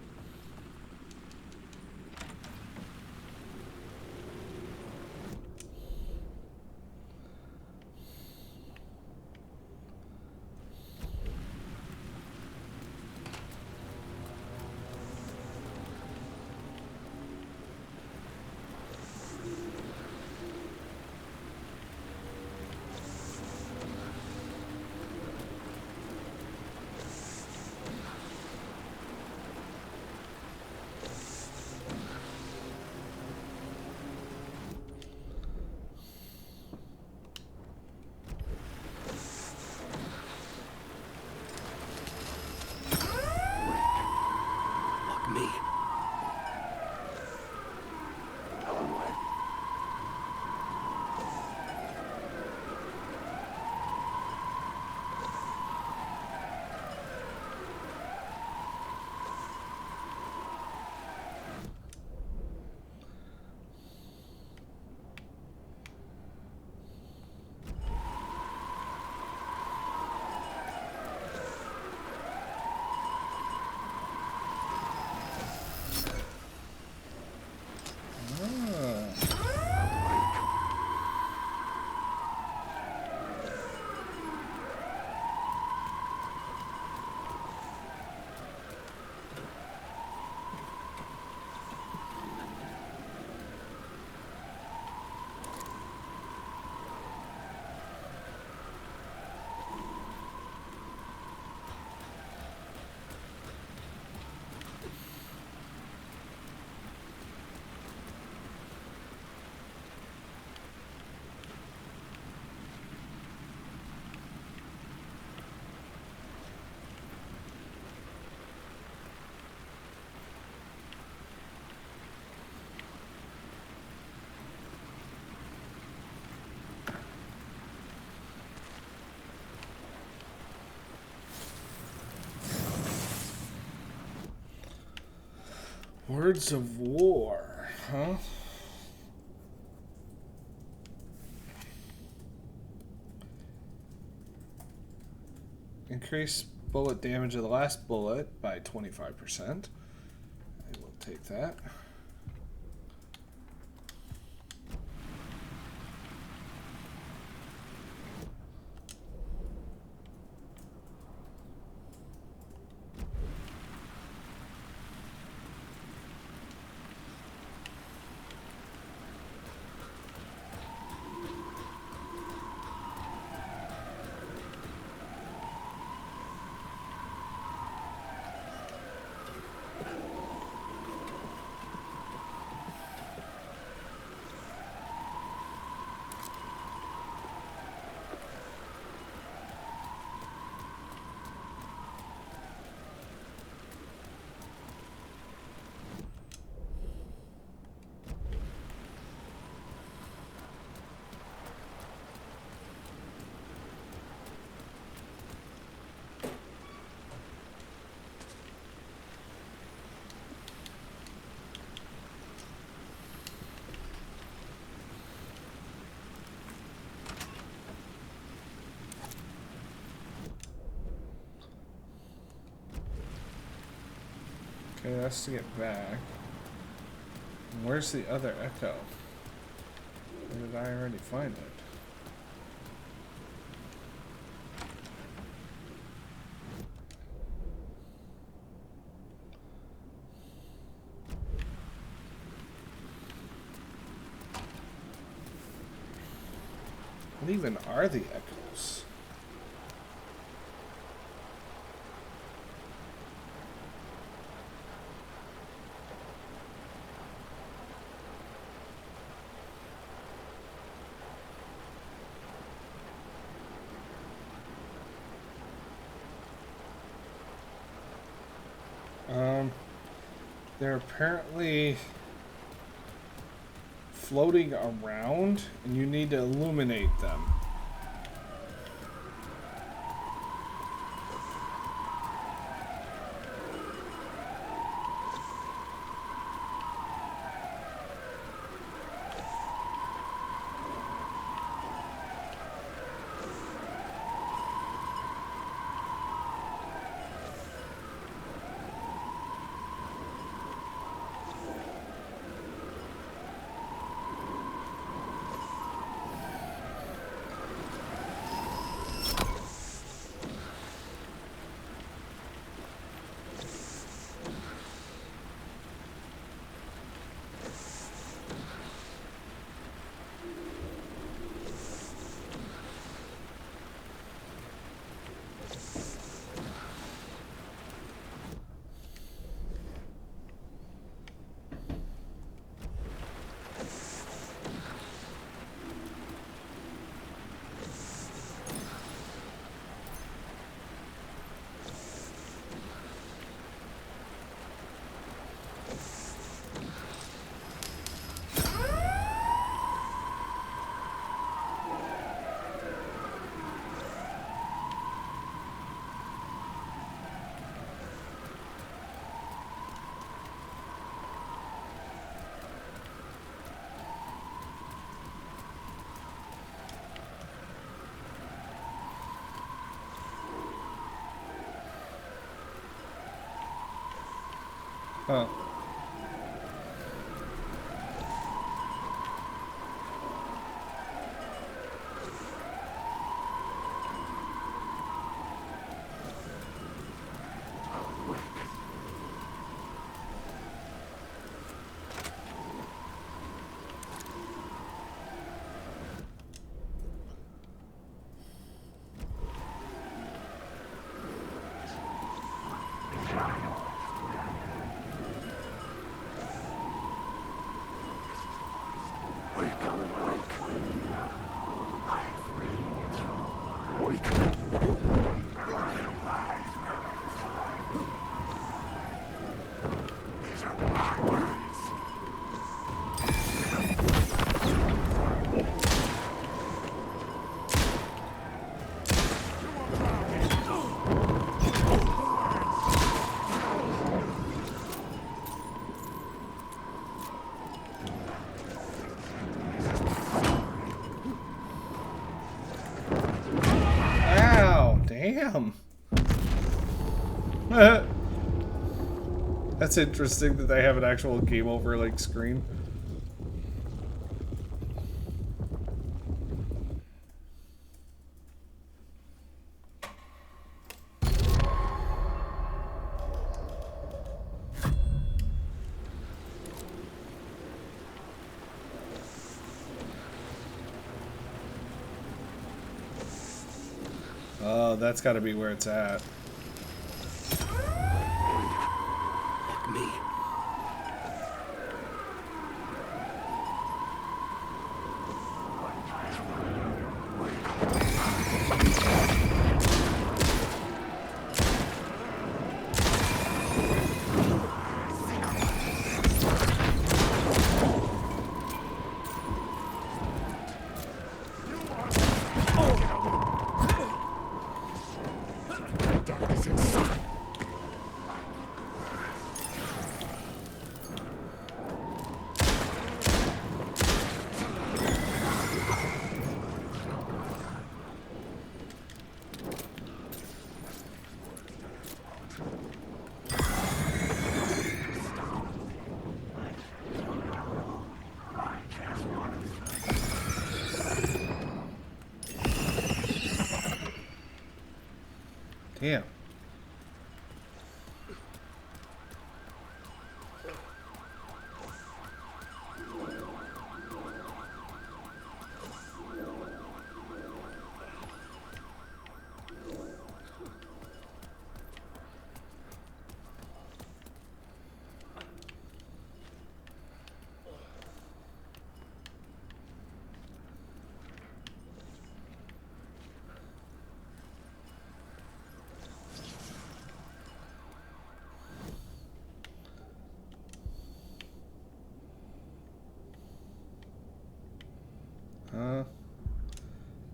Me. Alan Wake. Words of War, huh? Increase bullet damage of the last bullet by 25%. I will take that. Okay, that's to get back. And where's the other echo? Or did I already find it? What even are the echoes? They're apparently floating around, and you need to illuminate them. Huh. Damn. That's interesting that they have an actual game over like screen. Oh, that's got to be where it's at. Me. Damn.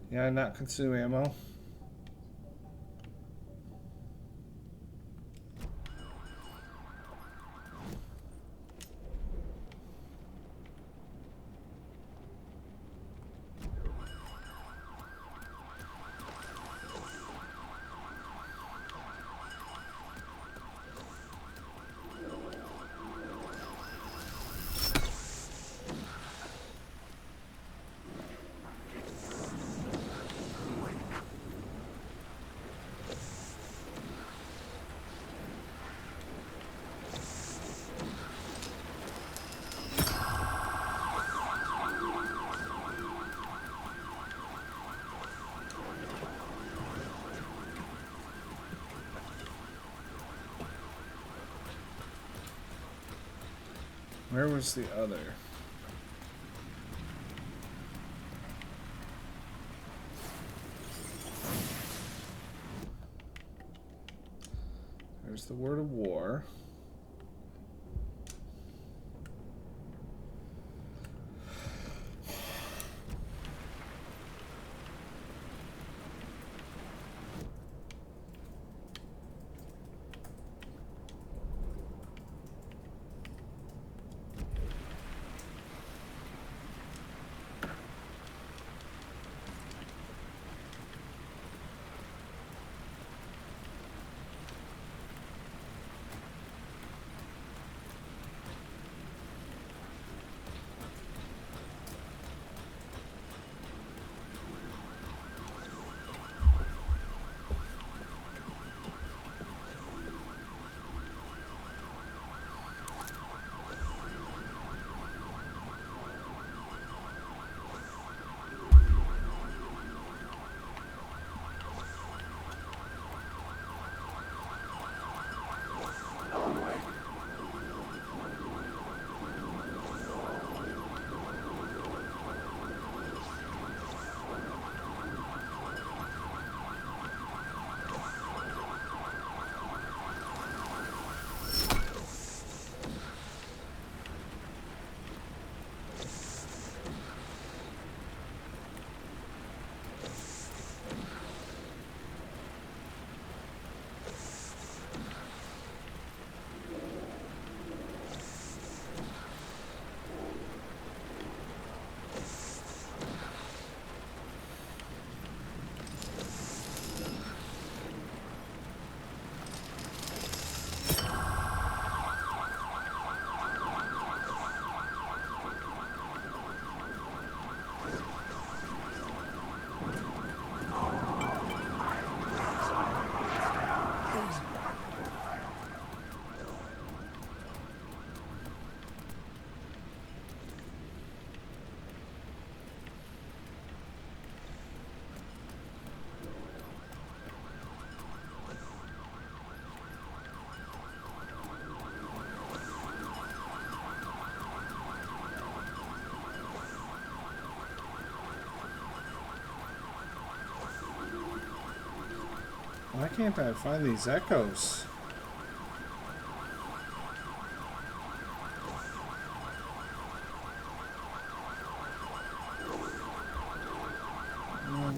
Yeah, not consume ammo. Where was the other? There's the word of war. Why can't I find these echoes?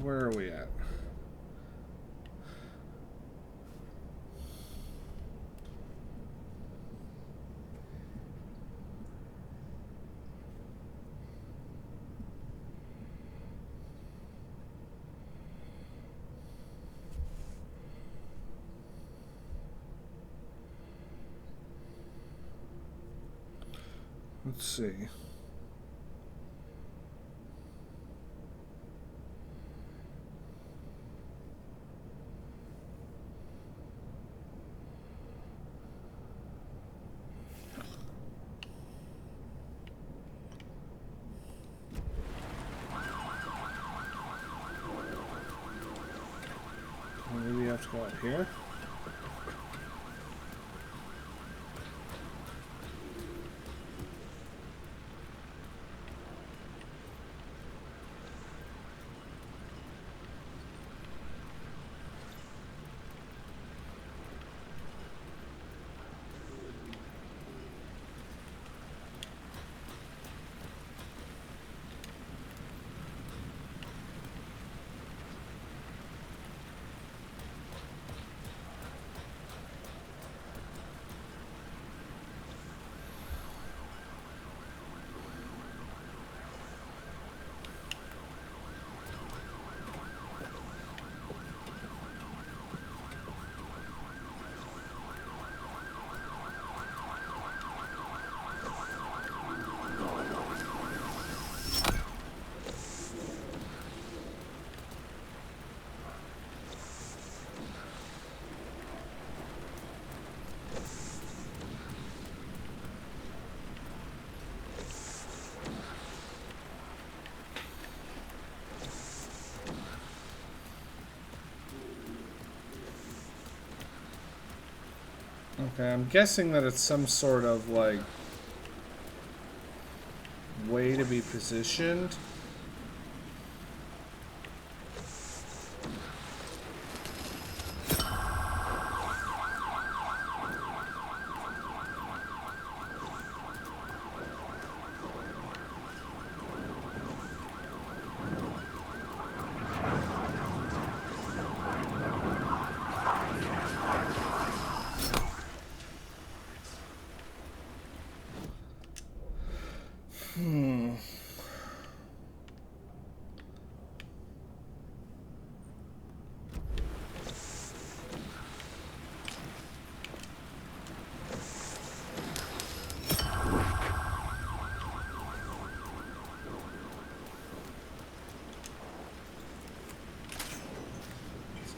Where are we at? Let's see. Maybe we have to go out here. Okay, I'm guessing that it's some sort of, like, way to be positioned.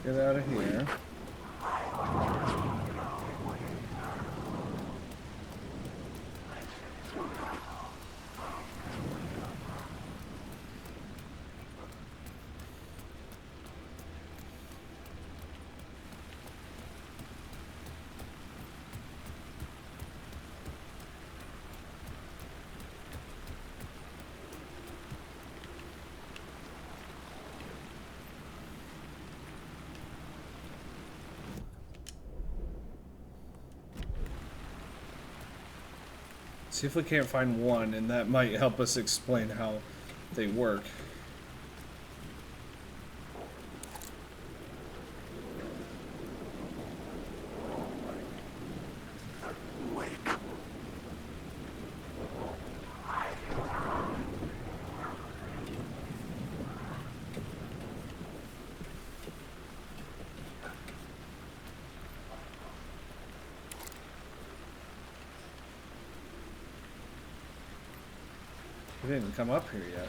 Get out of here. See if we can't find one, and that might help us explain how they work. We didn't come up here yet.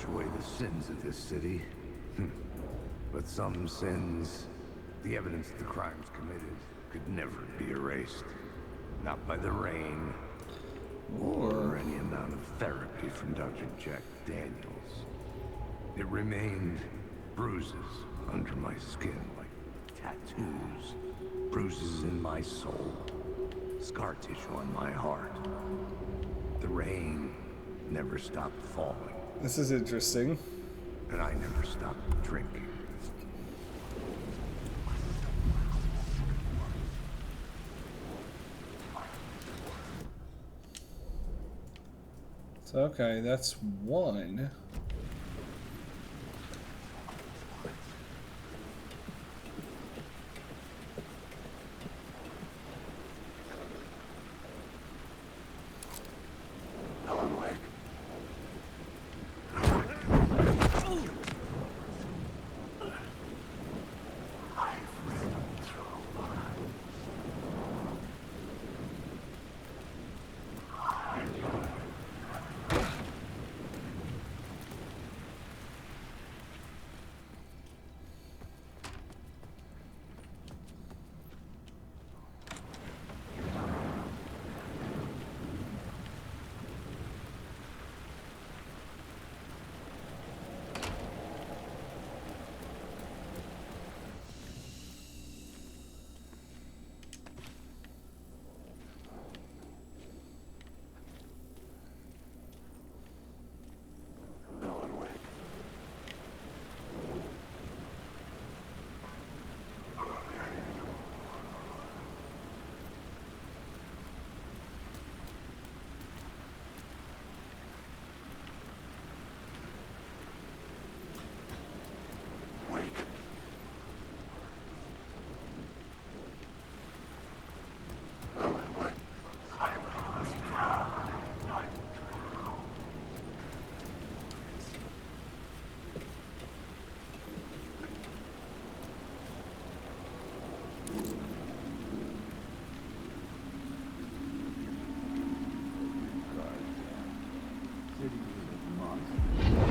away the sins of this city. But some sins, the evidence of the crimes committed, could never be erased. Not by the rain, or any amount of therapy from Dr. Jack Daniels. It remained bruises under my skin, like tattoos. Bruises in my soul. Scar tissue on my heart. The rain never stopped falling. This is interesting. And I never stopped drinking. So, okay, that's one.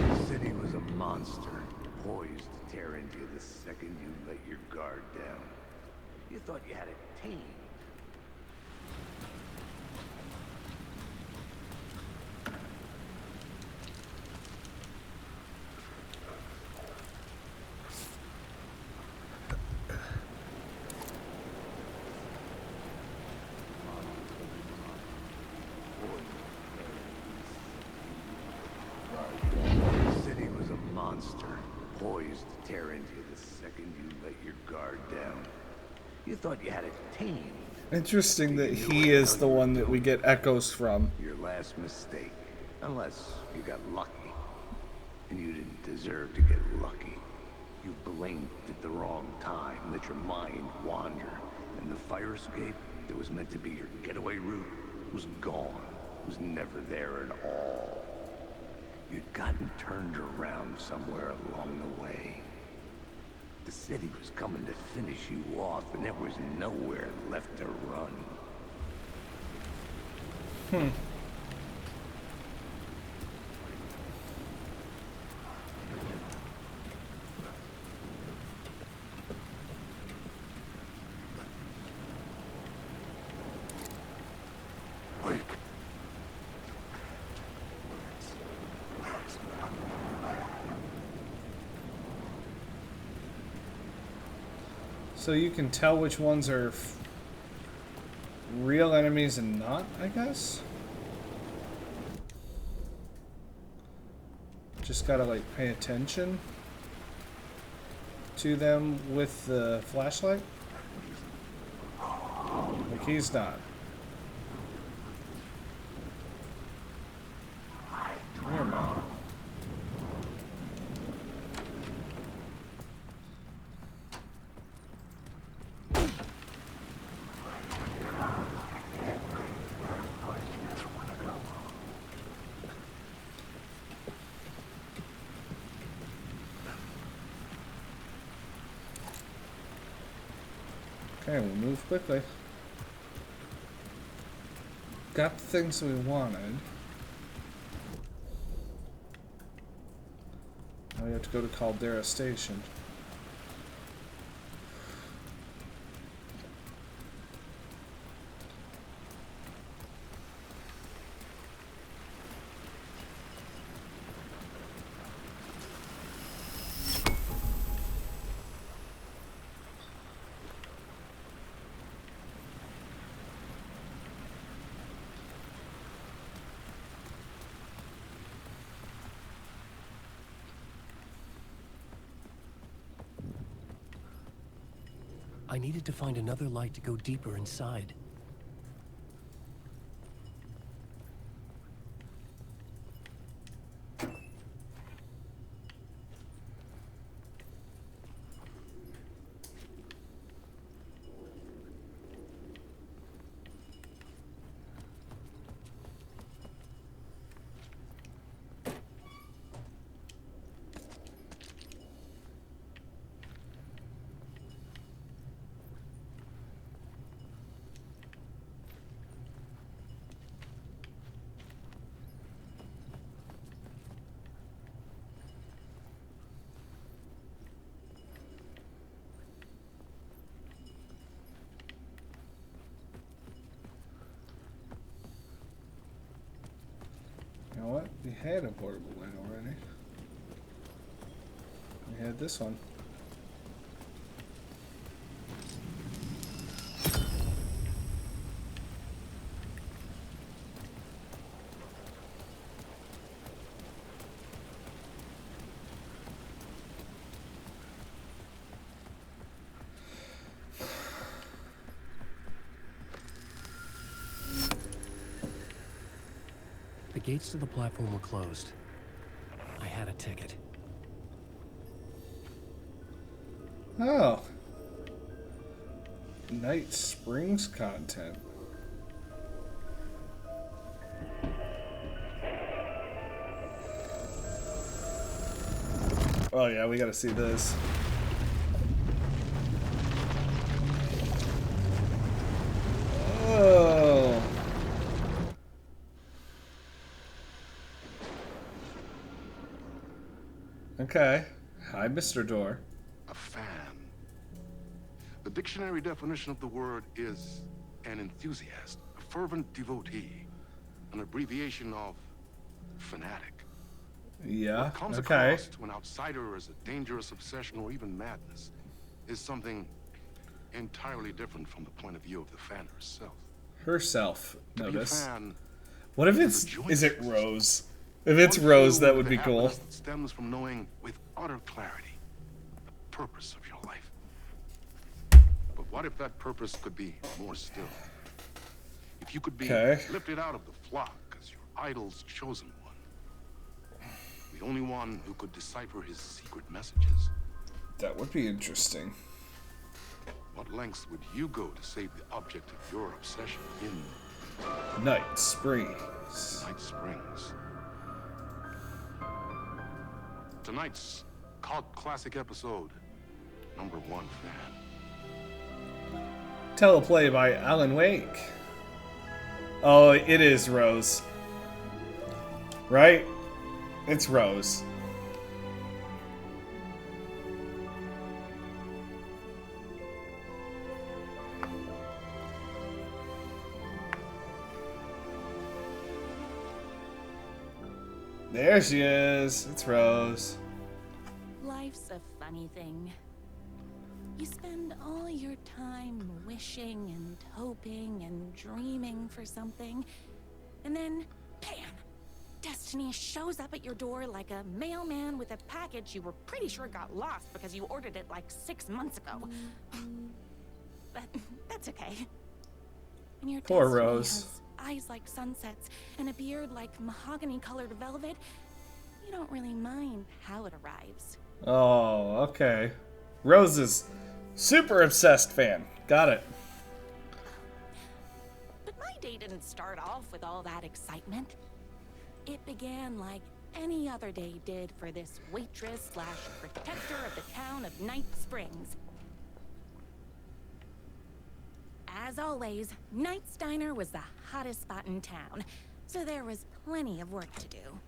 The city was a monster, poised to tear into you the second you let your guard down. You thought you had it tamed. The city was a monster, poised to tear into you the second you let your guard down. You thought you had it tamed. Interesting that he is the one that we get echoes from. Your last mistake. Unless you got lucky. And you didn't deserve to get lucky. You blinked at the wrong time, let your mind wander. And the fire escape that was meant to be your getaway route was gone. Was never there at all. You'd gotten turned around somewhere along the way. The city was coming to finish you off, and there was nowhere left to run. So you can tell which ones are real enemies and not, I guess? Just gotta, like, pay attention to them with the flashlight? Like, he's not. You're not. Okay, we'll move quickly. Got the things we wanted. we have to go to Caldera Station. I needed to find another light to go deeper inside. You know what? We had a portable light already. We had this one. The gates to the platform were closed. I had a ticket. Oh. Night Springs content. Oh yeah, we gotta see this. Oh. Okay. Hi, Mr. Door. A fan. The dictionary definition of the word is an enthusiast, a fervent devotee, an abbreviation of fanatic. Yeah, what comes okay. across to an outsider as a dangerous obsession or even madness is something entirely different from the point of view of the fan herself. Herself, To be a notice. fan What if is it's... a joy Is it to Rose? If it's One Rose, filled that with would be the cool. happiness that stems from knowing with utter clarity the purpose of your life. But what if that purpose could be more still? If you could be lifted out of the flock as your idol's chosen one, the only one who could decipher his secret messages. That would be interesting. What lengths would you go to save the object of your obsession in Night Springs? Night Springs. Tonight's cult classic episode, number 1 fan. Teleplay by Alan Wake. Oh, it is Rose. Right? It's Rose. There she is. It's Rose. Life's a funny thing. You spend all your time wishing and hoping and dreaming for something, and then, bam! Destiny shows up at your door like a mailman with a package you were pretty sure got lost because you ordered it like 6 months ago. But that's okay. And your Poor destiny Rose. has eyes like sunsets and a beard like mahogany-colored velvet. You don't really mind how it arrives. Oh, okay. Rose is super obsessed fan. Got it. But my day didn't start off with all that excitement. It began like any other day did for this waitress slash protector of the town of Night Springs. As always, Knight's Diner was the hottest spot in town, so there was plenty of work to do.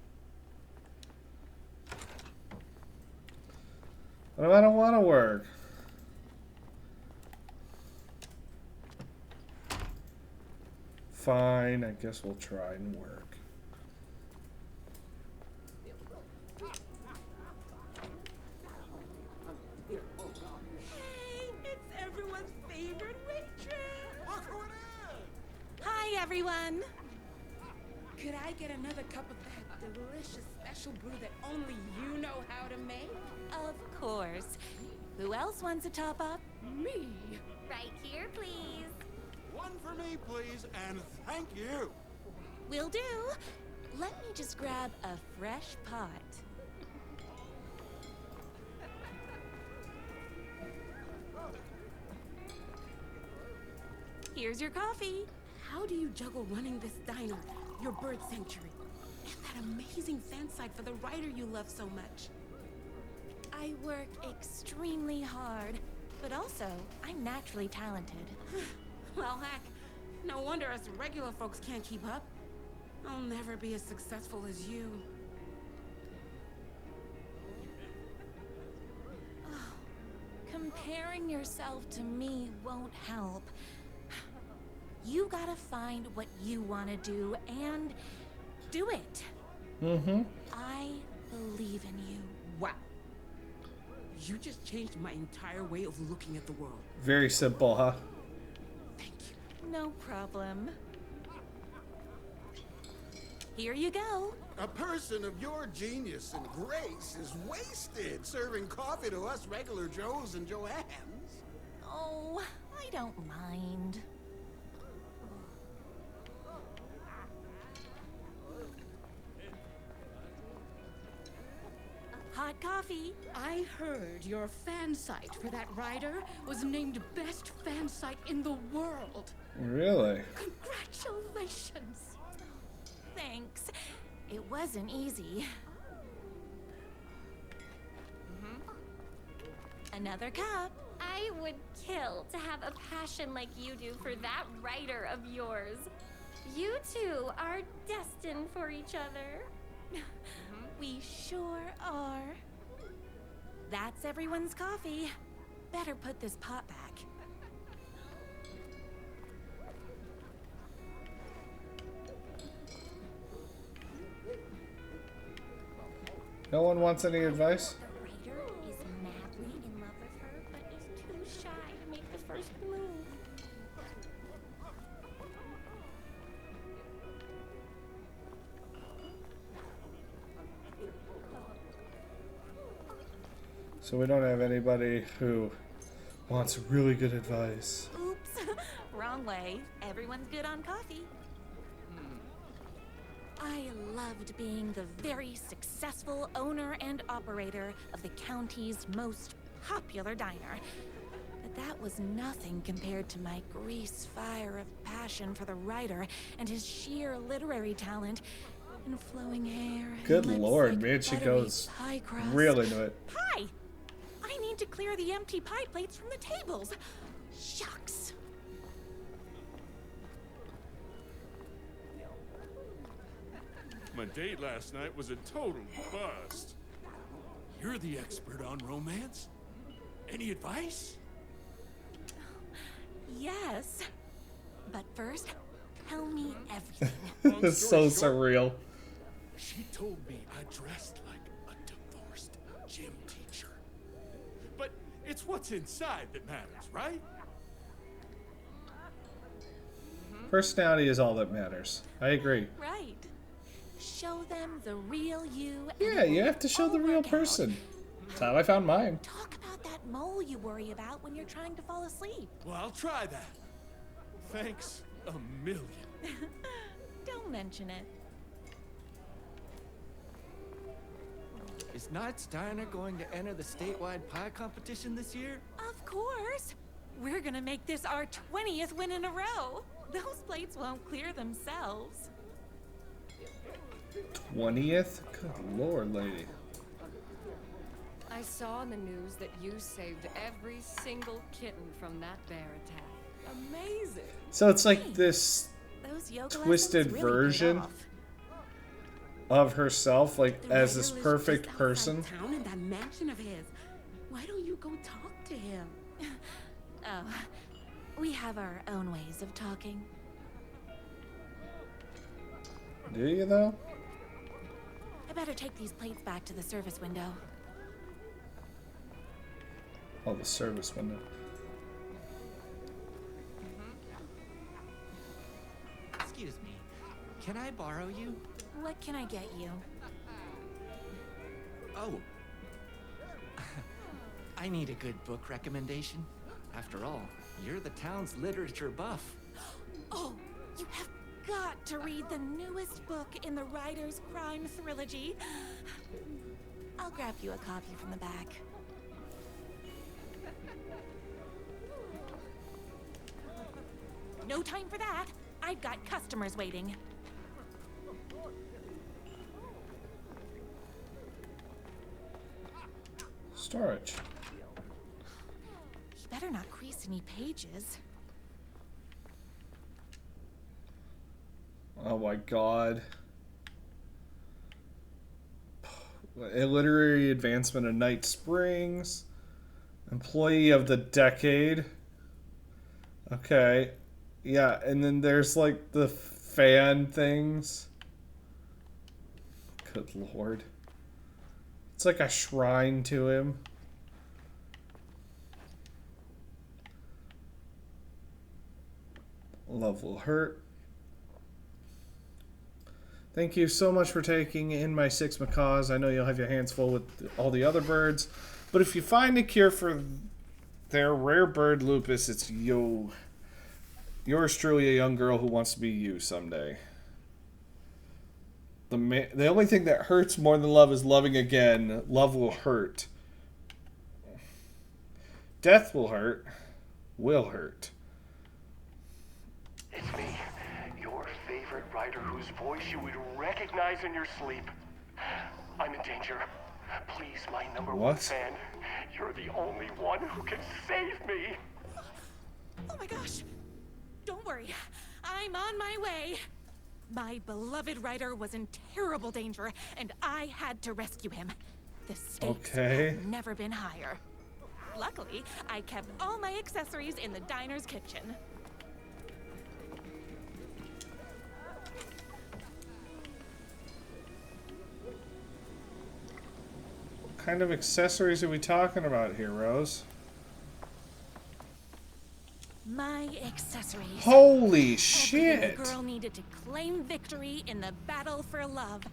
What if I don't want to work? Fine, I guess we'll try and work. Hey, it's everyone's favorite waitress. Look who it is! Hi, everyone. Could I get another cup of that delicious special brew that only you know how to make? Of course. Who else wants a top up? Me. Right here, please. One for me, please, and thank you. Will do. Let me just grab a fresh pot. Here's your coffee. How do you juggle running this diner, your bird sanctuary, and that amazing fan site for the writer you love so much? I work extremely hard, but also I'm naturally talented. Well, heck, no wonder us regular folks can't keep up. I'll never be as successful as you. Comparing yourself to me won't help. You gotta find what you want to do and do it. Mm-hmm. I believe in you. Wow. You just changed my entire way of looking at the world. Very simple, huh? No problem. Here you go. A person of your genius and grace is wasted serving coffee to us regular Joes and Joannes. Oh, I don't mind. Hot coffee. I heard your fan site for that writer was named best fan site in the world. Really? Congratulations. Thanks. It wasn't easy. Another cup. I would kill to have a passion like you do for that writer of yours. You two are destined for each other. We sure are. That's everyone's coffee. Better put this pot back. No one wants any advice? The writer is madly in love with her, but is too shy to make the first move. So we don't have anybody who wants really good advice. Oops. Wrong way. Everyone's good on coffee. I loved being the very successful owner and operator of the county's most popular diner. But that was nothing compared to my grease fire of passion for the writer and his sheer literary talent and flowing hair. And Good lips lord, like man, she buttery goes pie crust. real into it. Hi! I need to clear the empty pie plates from the tables. Shucks. My date last night was a total bust. You're the expert on romance. Any advice? Yes. But first, tell me everything. It's so surreal. She told me I dressed like a divorced gym teacher. But it's what's inside that matters, right? Personality is all that matters. I agree. Right. Show them the real you. Yeah, you have to show the real person. That's how I found mine. Talk about that mole you worry about when you're trying to fall asleep. Well, I'll try that. Thanks a million. Don't mention it. Is Knight's Diner going to enter the statewide pie competition this year? Of course. We're gonna make this our 20th win in a row. Those plates won't clear themselves. 20th? Good lord, lady. I saw in the news that you saved every single kitten from that bear attack. Amazing. So it's like this Those yoga twisted lessons really paid version off. of herself, like The as this writer lives perfect just outside person. town in that mansion of his. Why don't you go talk to him? Oh, we have our own ways of talking. Do you, though? I better take these plates back to the service window. Oh, the service window. Excuse me. Can I borrow you? What can I get you? Oh. I need a good book recommendation. After all, you're the town's literature buff. Oh, you have got to read the newest book in the Writer's Crime Trilogy. I'll grab you a copy from the back. No time for that. I've got customers waiting. Storage. You better not crease any pages. Oh my god. A literary advancement of Night Springs. Employee of the Decade. Okay. Yeah, and then there's like the fan things. Good lord. It's like a shrine to him. Love will hurt. Thank you so much for taking in my 6 macaws. I know you'll have your hands full with all the other birds. But if you find a cure for their rare bird lupus, it's you. Yours truly, a young girl who wants to be you someday. The only thing that hurts more than love is loving again. Love will hurt. Death will hurt. Will hurt. It's me, your favorite writer whose voice you would recognize in your sleep. I'm in danger. Please, my number one fan. You're the only one who can save me. Oh my gosh. Don't worry. I'm on my way. My beloved writer was in terrible danger, and I had to rescue him. The stakes have never been higher. Luckily, I kept all my accessories in the diner's kitchen. What kind of accessories are we talking about here, Rose? My accessories. Holy shit! Every girl needed to claim victory in the battle for love.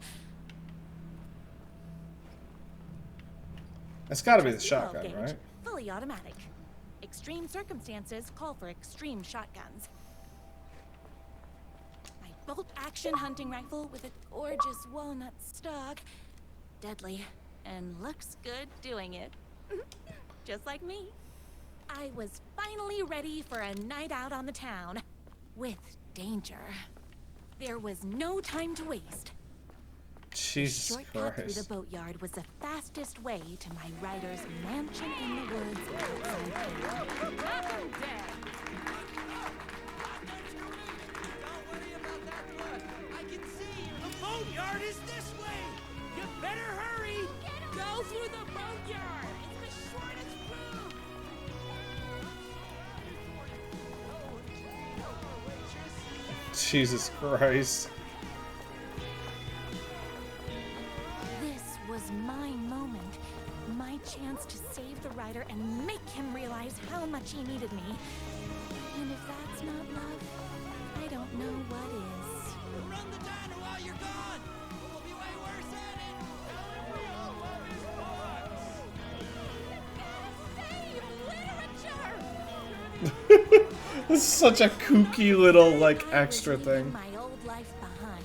That's got to be the shotgun, right? Fully automatic. Extreme circumstances call for extreme shotguns. My bolt-action hunting rifle with a gorgeous walnut stock. Deadly, and looks good doing it. Just like me. I was finally ready for a night out on the town. With danger. There was no time to waste. Jesus the shortcut Christ. through the boatyard was the fastest way to my writer's mansion in the woods outside town. The boatyard is this way! You better hurry! Go through the boatyard! It's the shortest route! Jesus Christ. This was my moment. My chance to save the writer and make him realize how much he needed me. And if that's not love, I don't know what is. Run the diner while you're gone! We'll be way worse at it! This is such a kooky little, like, extra thing. My old life behind.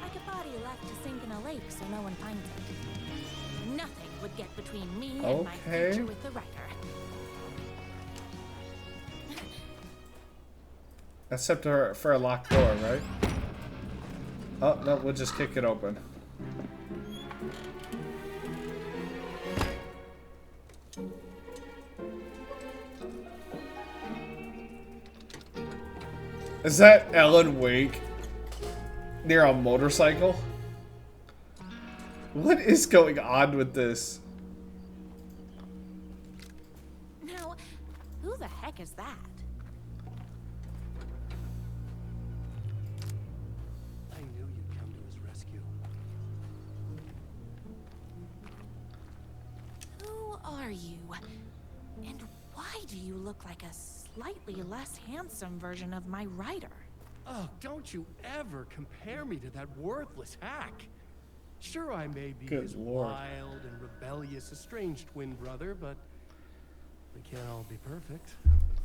Like a body left to sink in a lake so no one finds it. Nothing would get between me and my future with the writer. Except for a locked door, right? Oh, no, we'll just kick it open. Is that Alan Wake near a motorcycle? What is going on with this? Who the heck is that? I knew you'd come to his rescue. Who are you? And why do you look like a slightly less handsome version of my writer? Oh, don't you ever compare me to that worthless hack. Sure, I may be Good his Lord. wild and rebellious estranged twin brother, but we can't all be perfect.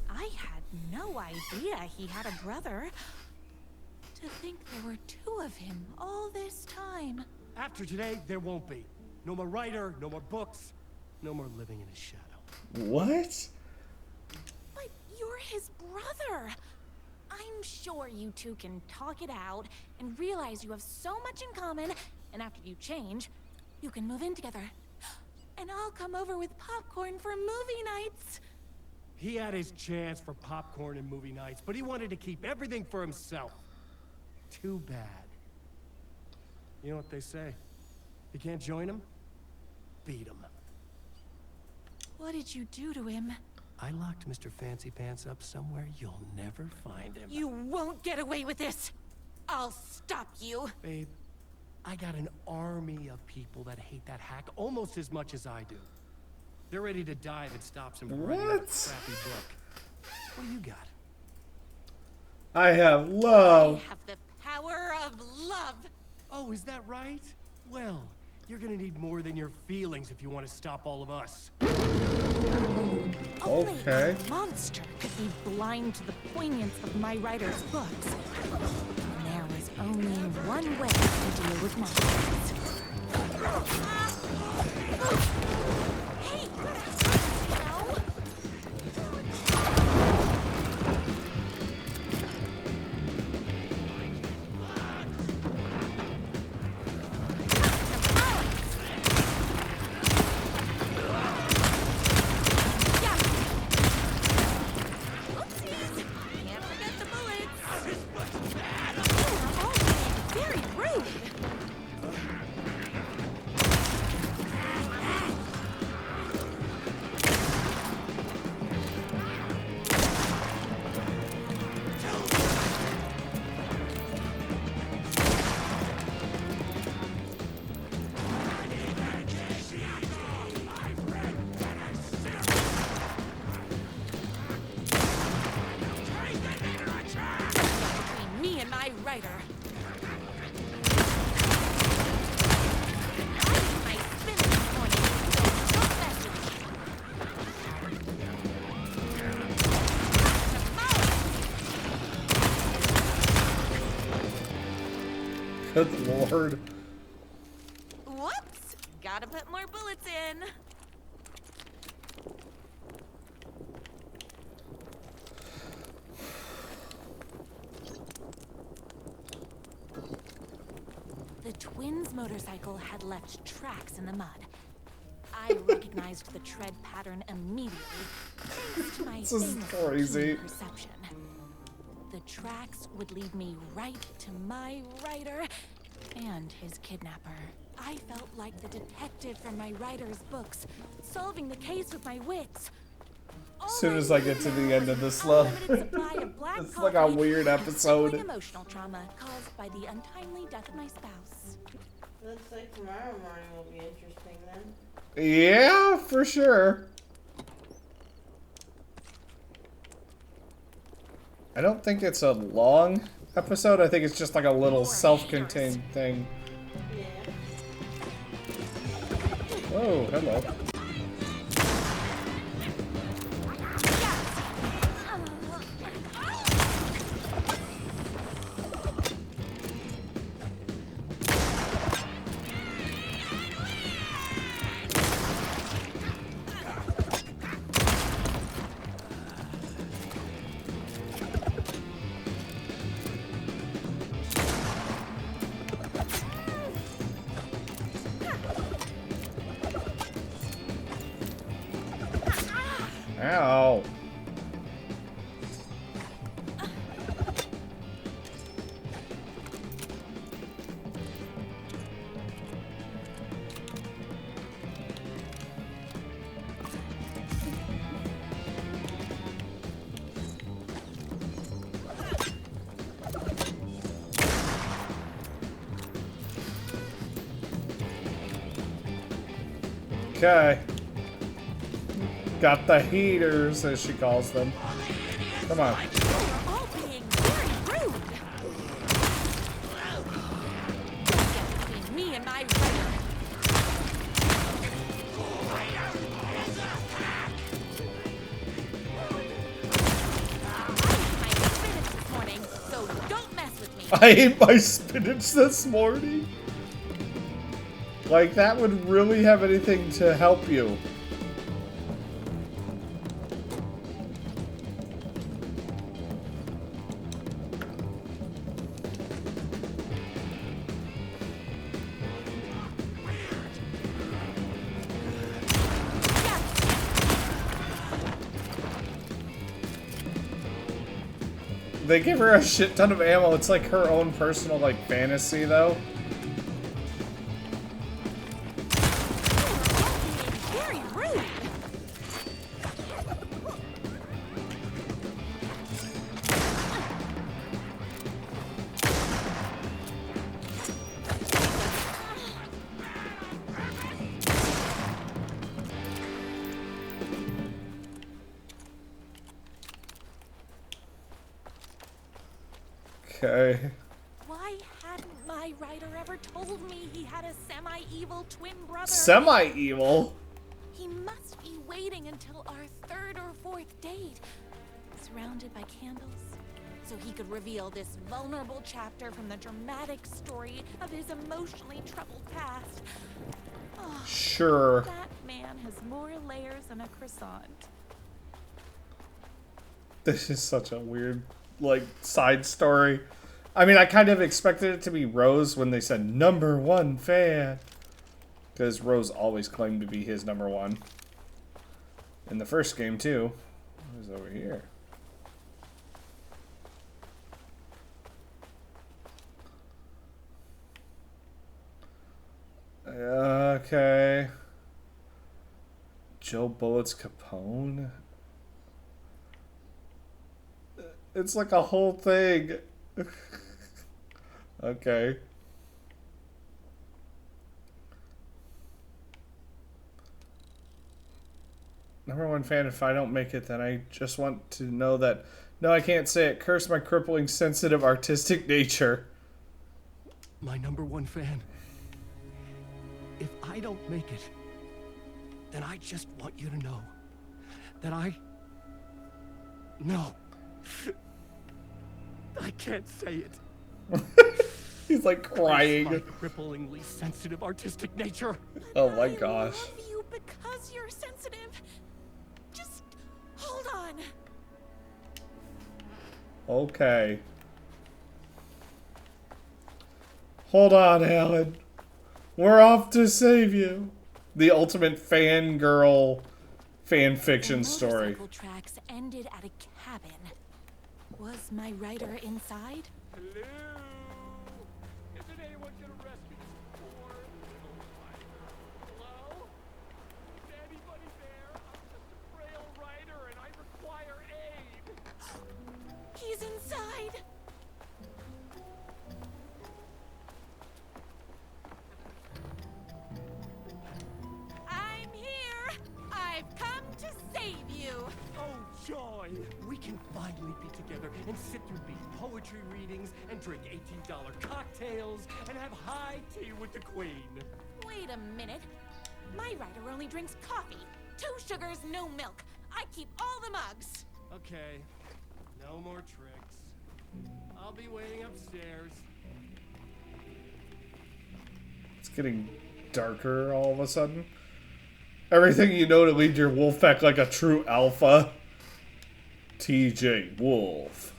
I had no idea he had a brother. To think there were two of him all this time. After today, there won't be. No more writer, no more books, no more living in his shadow. What? But you're his brother. I'm sure you two can talk it out and realize you have so much in common, and after you change, you can move in together. And I'll come over with popcorn for movie nights. He had his chance for popcorn and movie nights, but he wanted to keep everything for himself. Too bad. You know what they say? You can't join him? Beat him. What did you do to him? I locked Mr. Fancy Pants up somewhere you'll never find him. You won't get away with this. I'll stop you. Babe, I got an army of people that hate that hack almost as much as I do. They're ready to die if it stops him from writing that crappy book. What do you got? I have love. I have the power of love. Oh, is that right? Well, you're gonna need more than your feelings if you want to stop all of us. Only Okay. a monster could be blind to the poignance of my writer's books. There was only one way to deal with monsters. Hey! No! Can't forget the bullets. Very rude. Between me and my writer. I did my spin this morning. Don't mess with Good Lord. me. Whoops! Gotta put more bullets in. The twins' motorcycle had left tracks in the mud. I recognized the tread pattern immediately, thanks to my This is famous crazy. keen perception. The tracks would lead me right to my writer and his kidnapper. I felt like the detective from my writer's books, solving the case with my wits. As soon as I get to the end of this level, it's like a weird episode. Emotional trauma caused by the untimely death of my spouse. Looks like tomorrow morning will be interesting then. Yeah, for sure. I don't think it's a long episode. I think it's just like a little self-contained thing. Yeah. Whoa, hello. Ow. Okay. Got the heaters, as she calls them. Come on. You're all being very rude. Between me and my writer. I ate my spinach this morning. Like, that would really have anything to help you. They give her a shit ton of ammo. It's like her own personal, like, fantasy, though. Very rude. Okay. Why hadn't my writer ever told me he had a semi-evil twin brother? Semi-evil? He must be waiting until our third or fourth date, surrounded by candles, so he could reveal this vulnerable chapter from the dramatic story of his emotionally troubled past. Oh, Sure. that man has more layers than a croissant. This is such a weird, like, side story. I mean, I kind of expected it to be Rose when they said #1 fan. Because Rose always claimed to be his #1. In the first game, too. Who's over here? Okay. Joe Bullets Capone? It's like a whole thing. Okay. #1 fan, if I don't make it, then I just want to know that... No, I can't say it. Curse my crippling, sensitive, artistic nature. My #1 fan. If I don't make it, then I just want you to know that No. I can't say it. He's like crying. My cripplingly sensitive artistic nature. Oh my gosh. I love you because you're sensitive. Just hold on. Okay. Hold on, Alan. We're off to save you. The ultimate fangirl fan fiction story. Motorcycle tracks ended at a cabin. Was my writer inside? Hello? Isn't anyone gonna rescue this poor little writer? Hello? Is anybody there? I'm just a frail writer and I require aid. He's inside. I'm here. I've come to save you. Oh, joy! We can finally be together and sit through big poetry readings and drink $18 cocktails and have high tea with the queen. Wait a minute. My writer only drinks coffee. 2 sugars, no milk. I keep all the mugs. Okay, no more tricks. I'll be waiting upstairs. It's getting darker all of a sudden. Everything you know to lead your wolf pack like a true alpha. TJ Wolf.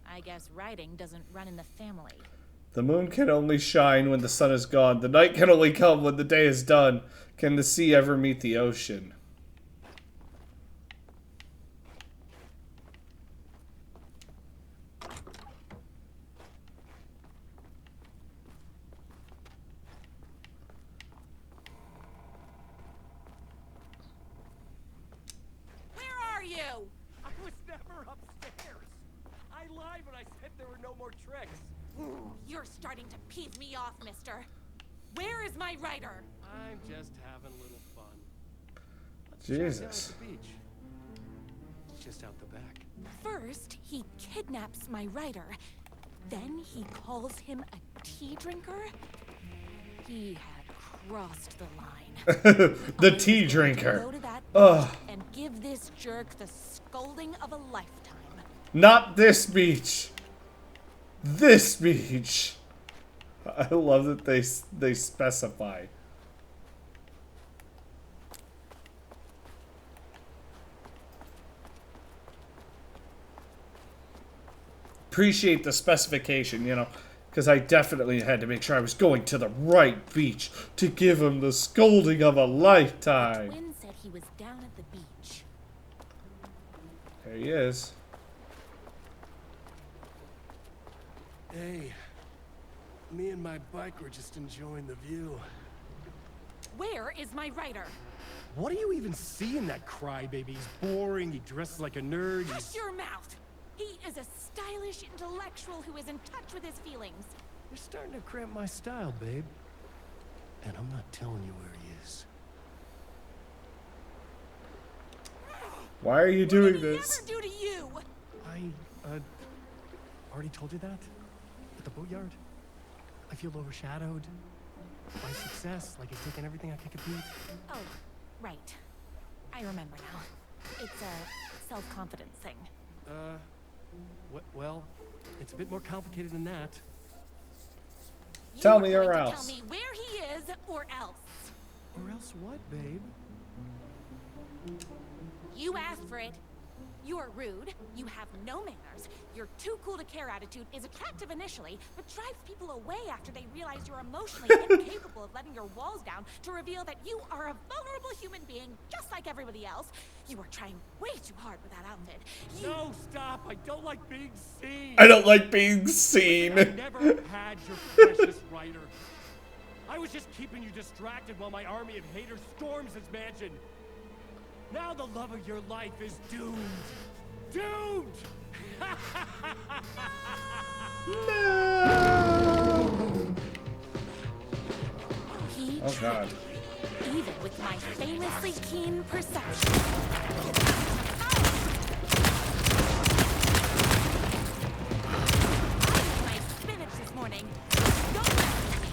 I guess writing doesn't run in the family. The moon can only shine when the sun is gone. The night can only come when the day is done. Can the sea ever meet the ocean? her upstairs. I lied when I said there were no more tricks. You're starting to peeve me off, mister. Where is my writer? I'm just having a little fun. Let's Jesus. check down at the beach. It's just out the back. First, he kidnaps my writer. Then he calls him a tea drinker. He had crossed the line. The tea drinker. Go to that Ugh. beach and give this jerk the scolding of a lifetime. Not this beach. This beach. I love that they specify. Appreciate the specification, you know, because I definitely had to make sure I was going to the right beach to give him the scolding of a lifetime. The twin said he was down at the beach. There he is. Hey, me and my bike were just enjoying the view. Where is my writer? What do you even see in that crybaby? He's boring, he dresses like a nerd, Shut your mouth! He is a stylish intellectual who is in touch with his feelings. You're starting to cramp my style, babe. And I'm not telling you where he is. Why are you doing this? What did he ever do to you? I, already told you that? At the boatyard? I feel overshadowed by success, like it's taken everything I could compete. Oh, right. I remember now. It's a self-confidence thing. Well, it's a bit more complicated than that. Tell me or Tell else. me where he is, or else. Or else what, babe? You asked for it. You're rude. You have no manners. Your too cool to care attitude is attractive initially, but drives people away after they realize you're emotionally incapable of letting your walls down to reveal that you are a vulnerable human being just like everybody else. You are trying way too hard with that outfit. No, stop! I don't like being seen! I don't like being seen. I never had your precious writer. I was just keeping you distracted while my army of haters storms his mansion. Now the love of your life is doomed. Doomed! He Oh God. even with my famously keen perception. My spinach this morning. Don't mess with me.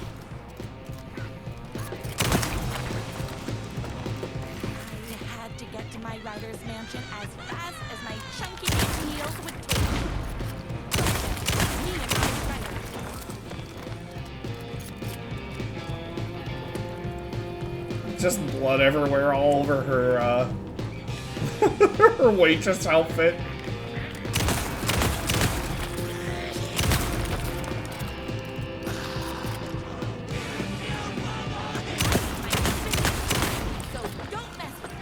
I had to get to my writer's mansion as fast as my chunky ankle heels would take me. Me and my writer. Just blood everywhere all over her, her waitress outfit. So don't mess with me.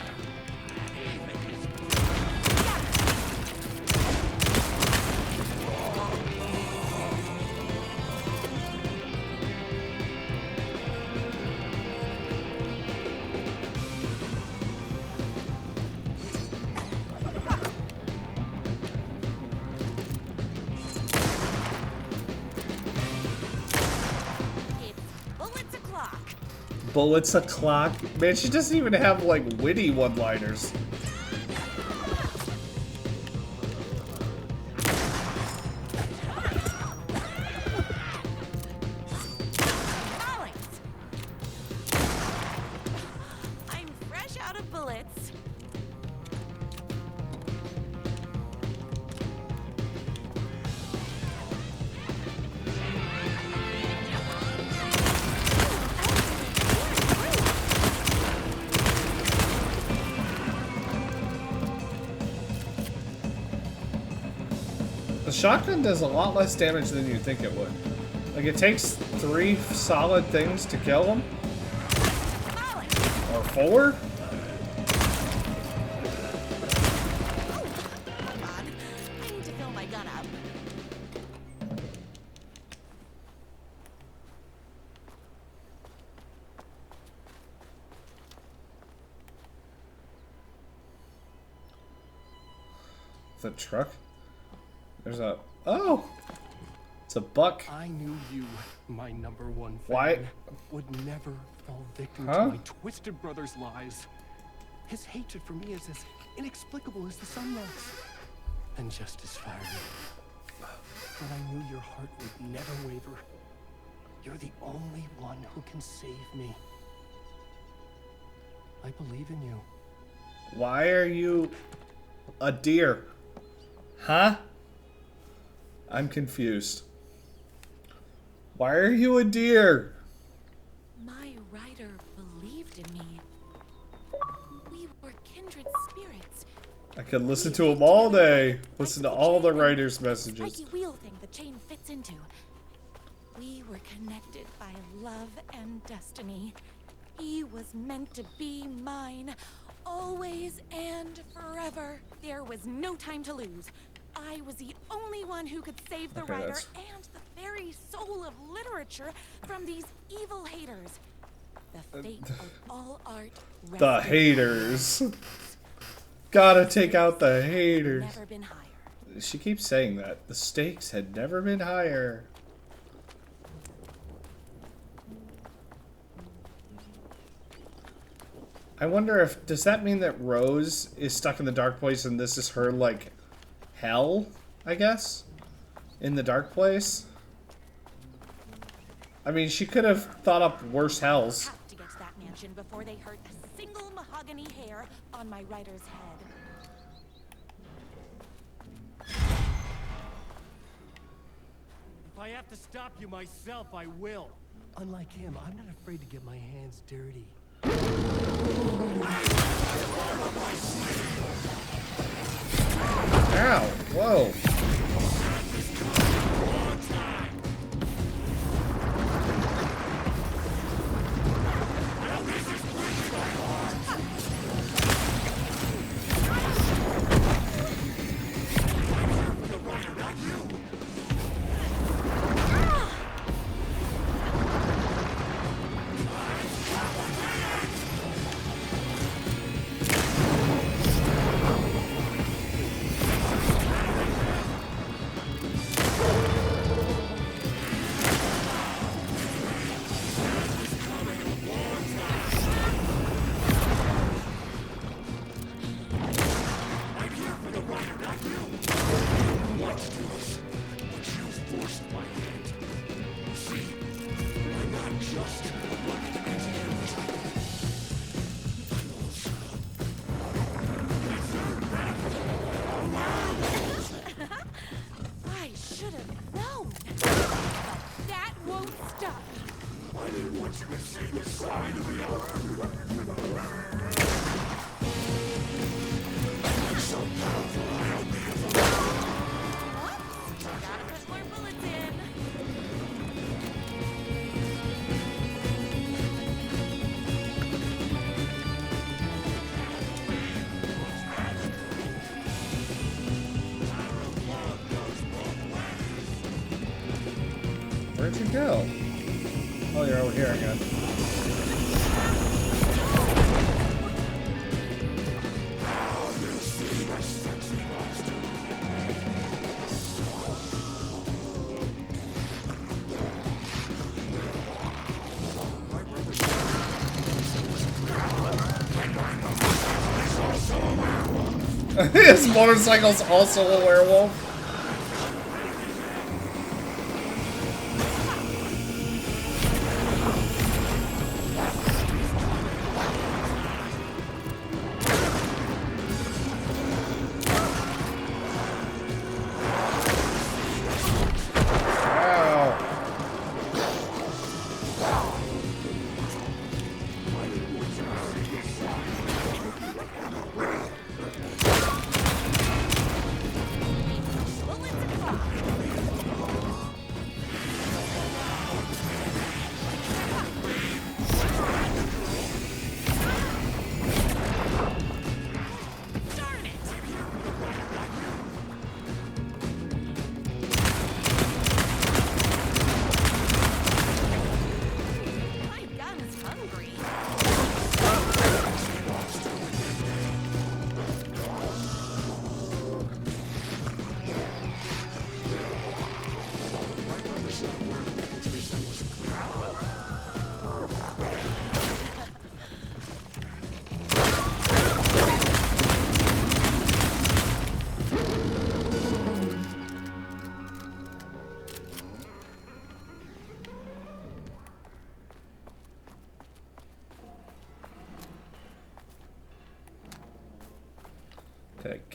It's bullets o'clock. Bullets o'clock. Man, she doesn't even have like witty one-liners. Alex! I'm fresh out of bullets. The shotgun does a lot less damage than you'd think it would. Like, it takes 3 solid things to kill him. Or 4? I need to fill my gun up. the truck? There's a... Oh! It's a buck. I knew you, my #1 fan, Why? would never fall victim Huh? to my twisted brother's lies. His hatred for me is as inexplicable as the sunrise, and just as fiery. But I knew your heart would never waver. You're the only one who can save me. I believe in you. Why are you a deer? Huh? I'm confused. Why are you a deer? My writer believed in me. We were kindred spirits. I could listen to him all day. Listen to all the writers' messages. Spiky wheel thing the chain fits into. We were connected by love and destiny. He was meant to be mine, always and forever. There was no time to lose. I was the only one who could save the writer and the very soul of literature from these evil haters. The fate of all art. The haters. Gotta take out the haters. Never been higher. She keeps saying that. The stakes had never been higher. I wonder if, does that mean that Rose is stuck in the dark place and this is her, like, hell, I guess? In the dark place? I mean, she could have thought up worse hells. Have to get to that mansion before they hurt a single mahogany hair on my writer's head. If I have to stop you myself, I will. Unlike him, I'm not afraid to get my hands dirty. Ow! Whoa! I should have known. That won't stop. I didn't want you to see this side of the Gotta put more bullets in. Where'd you go? Oh, you're over here again. His motorcycle's also a werewolf.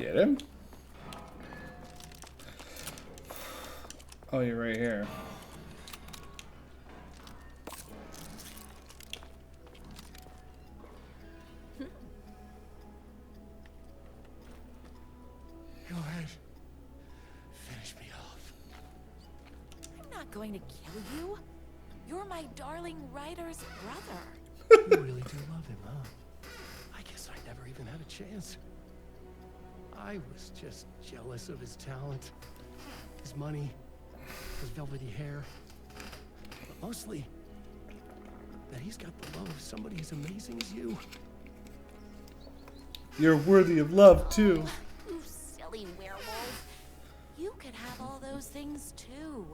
Get him? Oh, you're right here. Go ahead. Finish me off. I'm not going to kill you. You're my darling writer's brother. You really do love him, huh? I guess I never even had a chance. I was just jealous of his talent, his money, his velvety hair. But mostly, that he's got the love of somebody as amazing as you. You're worthy of love, too. You silly werewolf. You could have all those things, too.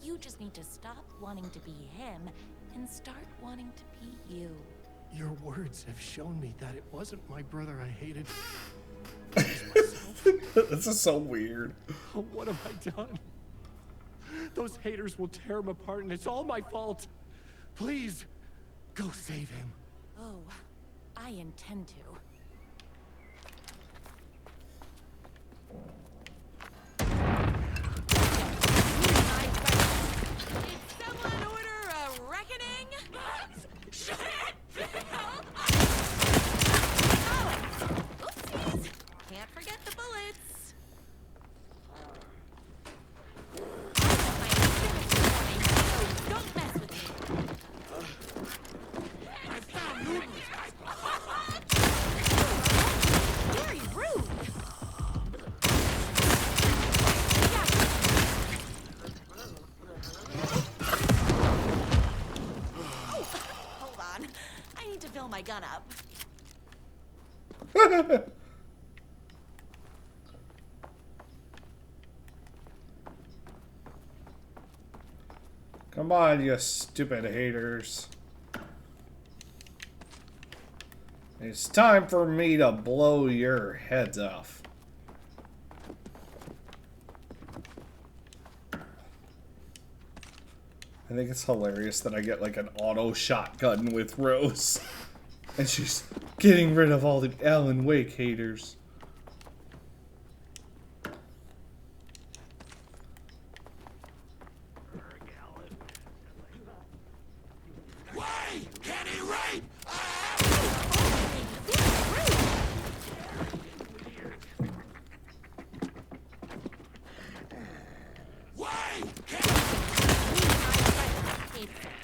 You just need to stop wanting to be him and start wanting to be you. Your words have shown me that it wasn't my brother I hated. This is so weird. What have I done? Those haters will tear him apart, and it's all my fault. Please, go save him. Oh, I intend to. Did someone order a reckoning? Shit! Oopsies! Can't forget the bullets. Don't mess with me. I found numerous Very rude. Oh, hold on. I need to fill my gun up. Come on, you stupid haters. It's time for me to blow your heads off. I think it's hilarious that I get like an auto shotgun with Rose. And she's getting rid of all the Alan Wake haters. Wait! Kenny, wait!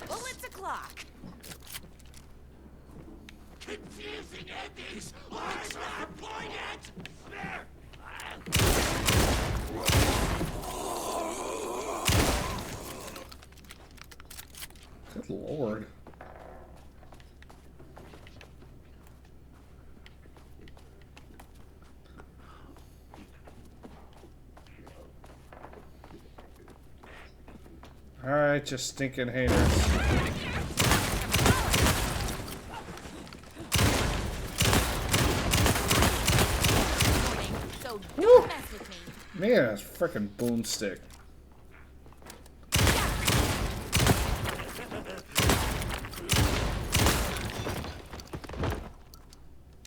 Bullets o'clock. Confusing endings! Let's not point it! Good lord. Alright, you stinking haters. So don't mess with me. Man, it's freaking boomstick.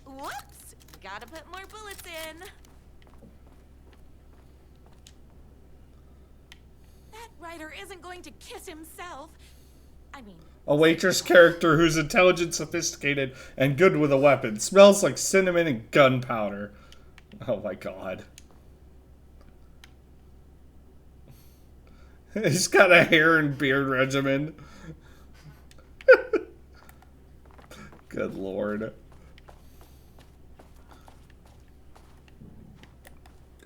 Whoops! Gotta put more bullets in. That writer isn't going to kiss himself. I mean, A waitress character who's intelligent, sophisticated, and good with a weapon. Smells like cinnamon and gunpowder. Oh my god. He's got a hair and beard regimen. Good lord.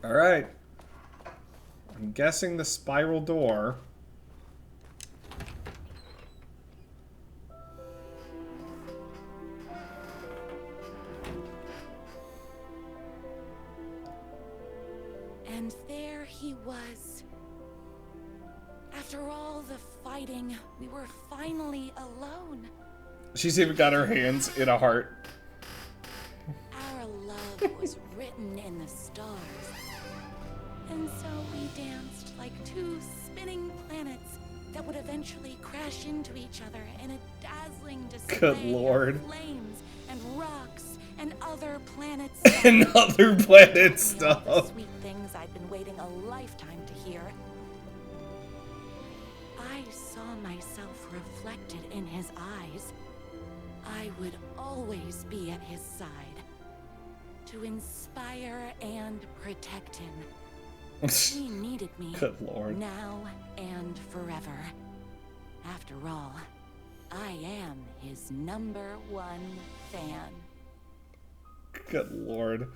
Alright. I'm guessing the spiral door. and there he was. After all the fighting, we were finally alone. She's even got her hands in a heart. Our love was written in the stars. And so we danced like two spinning planets that would eventually crash into each other in a dazzling display Good Lord. of flames and rocks and other planet And other planet stuff. The sweet things I'd been waiting a lifetime to hear. I saw myself reflected in his eyes. I would always be at his side to inspire and protect him. He needed me. Good Lord. Now and forever. After all, I am his #1 fan. Good Lord.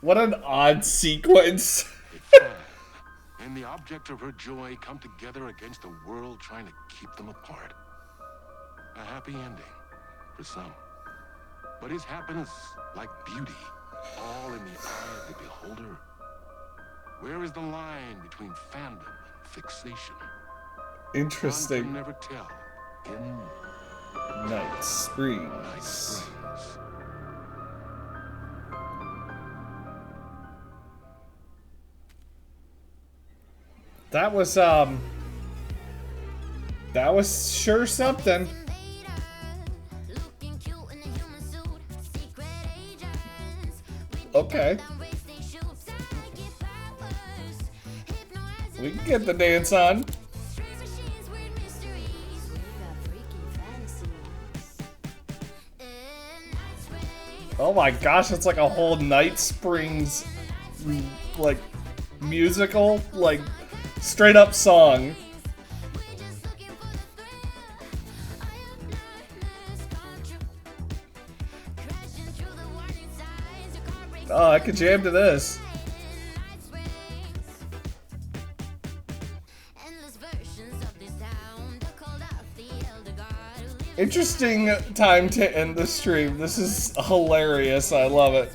What an odd sequence. And the object of her joy come together against a world trying to keep them apart. A happy ending for some. But is happiness like beauty, all in the eye of the beholder? Where is the line between fandom and fixation? Interesting. One can never tell. Night Springs. That was sure something. Okay. We can get the dance on. Oh my gosh, it's like a whole Night Springs, like, musical, like, straight up song. Oh, I could jam to this. Interesting time to end the stream. This is hilarious. I love it.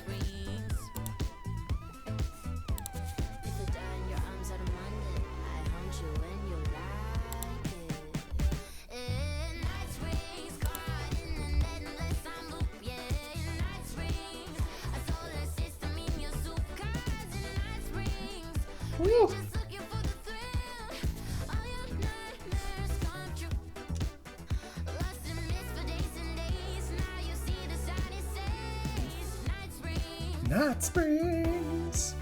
Woo. Night Springs.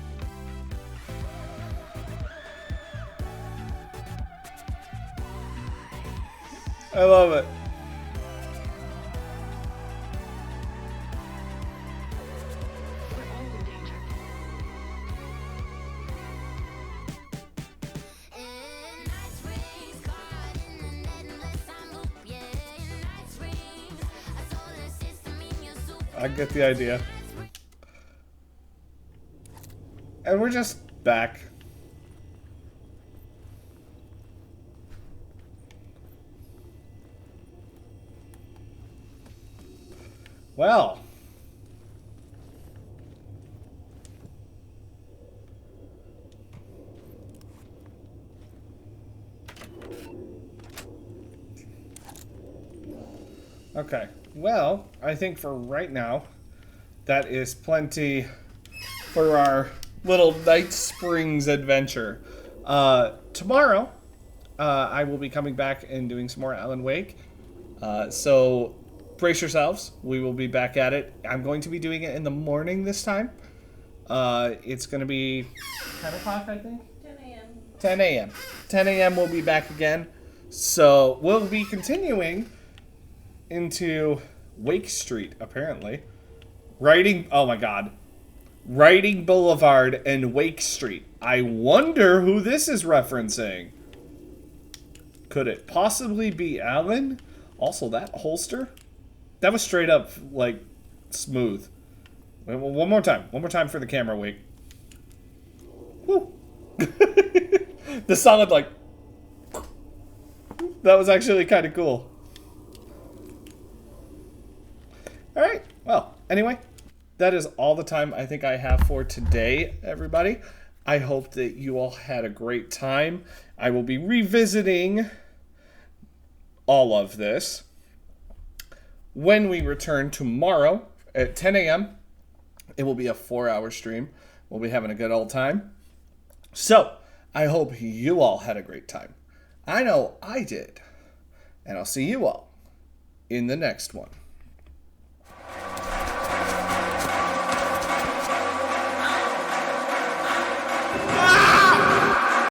I love it. I get the idea. And we're just back. Well. Okay. Well, I think for right now, that is plenty for our little Night Springs adventure. Tomorrow, I will be coming back and doing some more Alan Wake. So brace yourselves. We will be back at it. I'm going to be doing it in the morning this time. It's going to be 10 o'clock, I think? 10 a.m. 10 a.m. 10 a.m. we'll be back again. So we'll be continuing into Wake Street, apparently. Oh my god. Writing Boulevard and Wake Street. I wonder who this is referencing. Could it possibly be Alan? Also, that holster? That was straight up, like, smooth. Wait, one more time. One more time for the camera, Wake. Woo. The solid, like... That was actually kind of cool. Alright, well, anyway, that is all the time I think I have for today, everybody. I hope that you all had a great time. I will be revisiting all of this when we return tomorrow at 10 a.m. It will be a 4-hour stream. We'll be having a good old time. So, I hope you all had a great time. I know I did. And I'll see you all in the next one.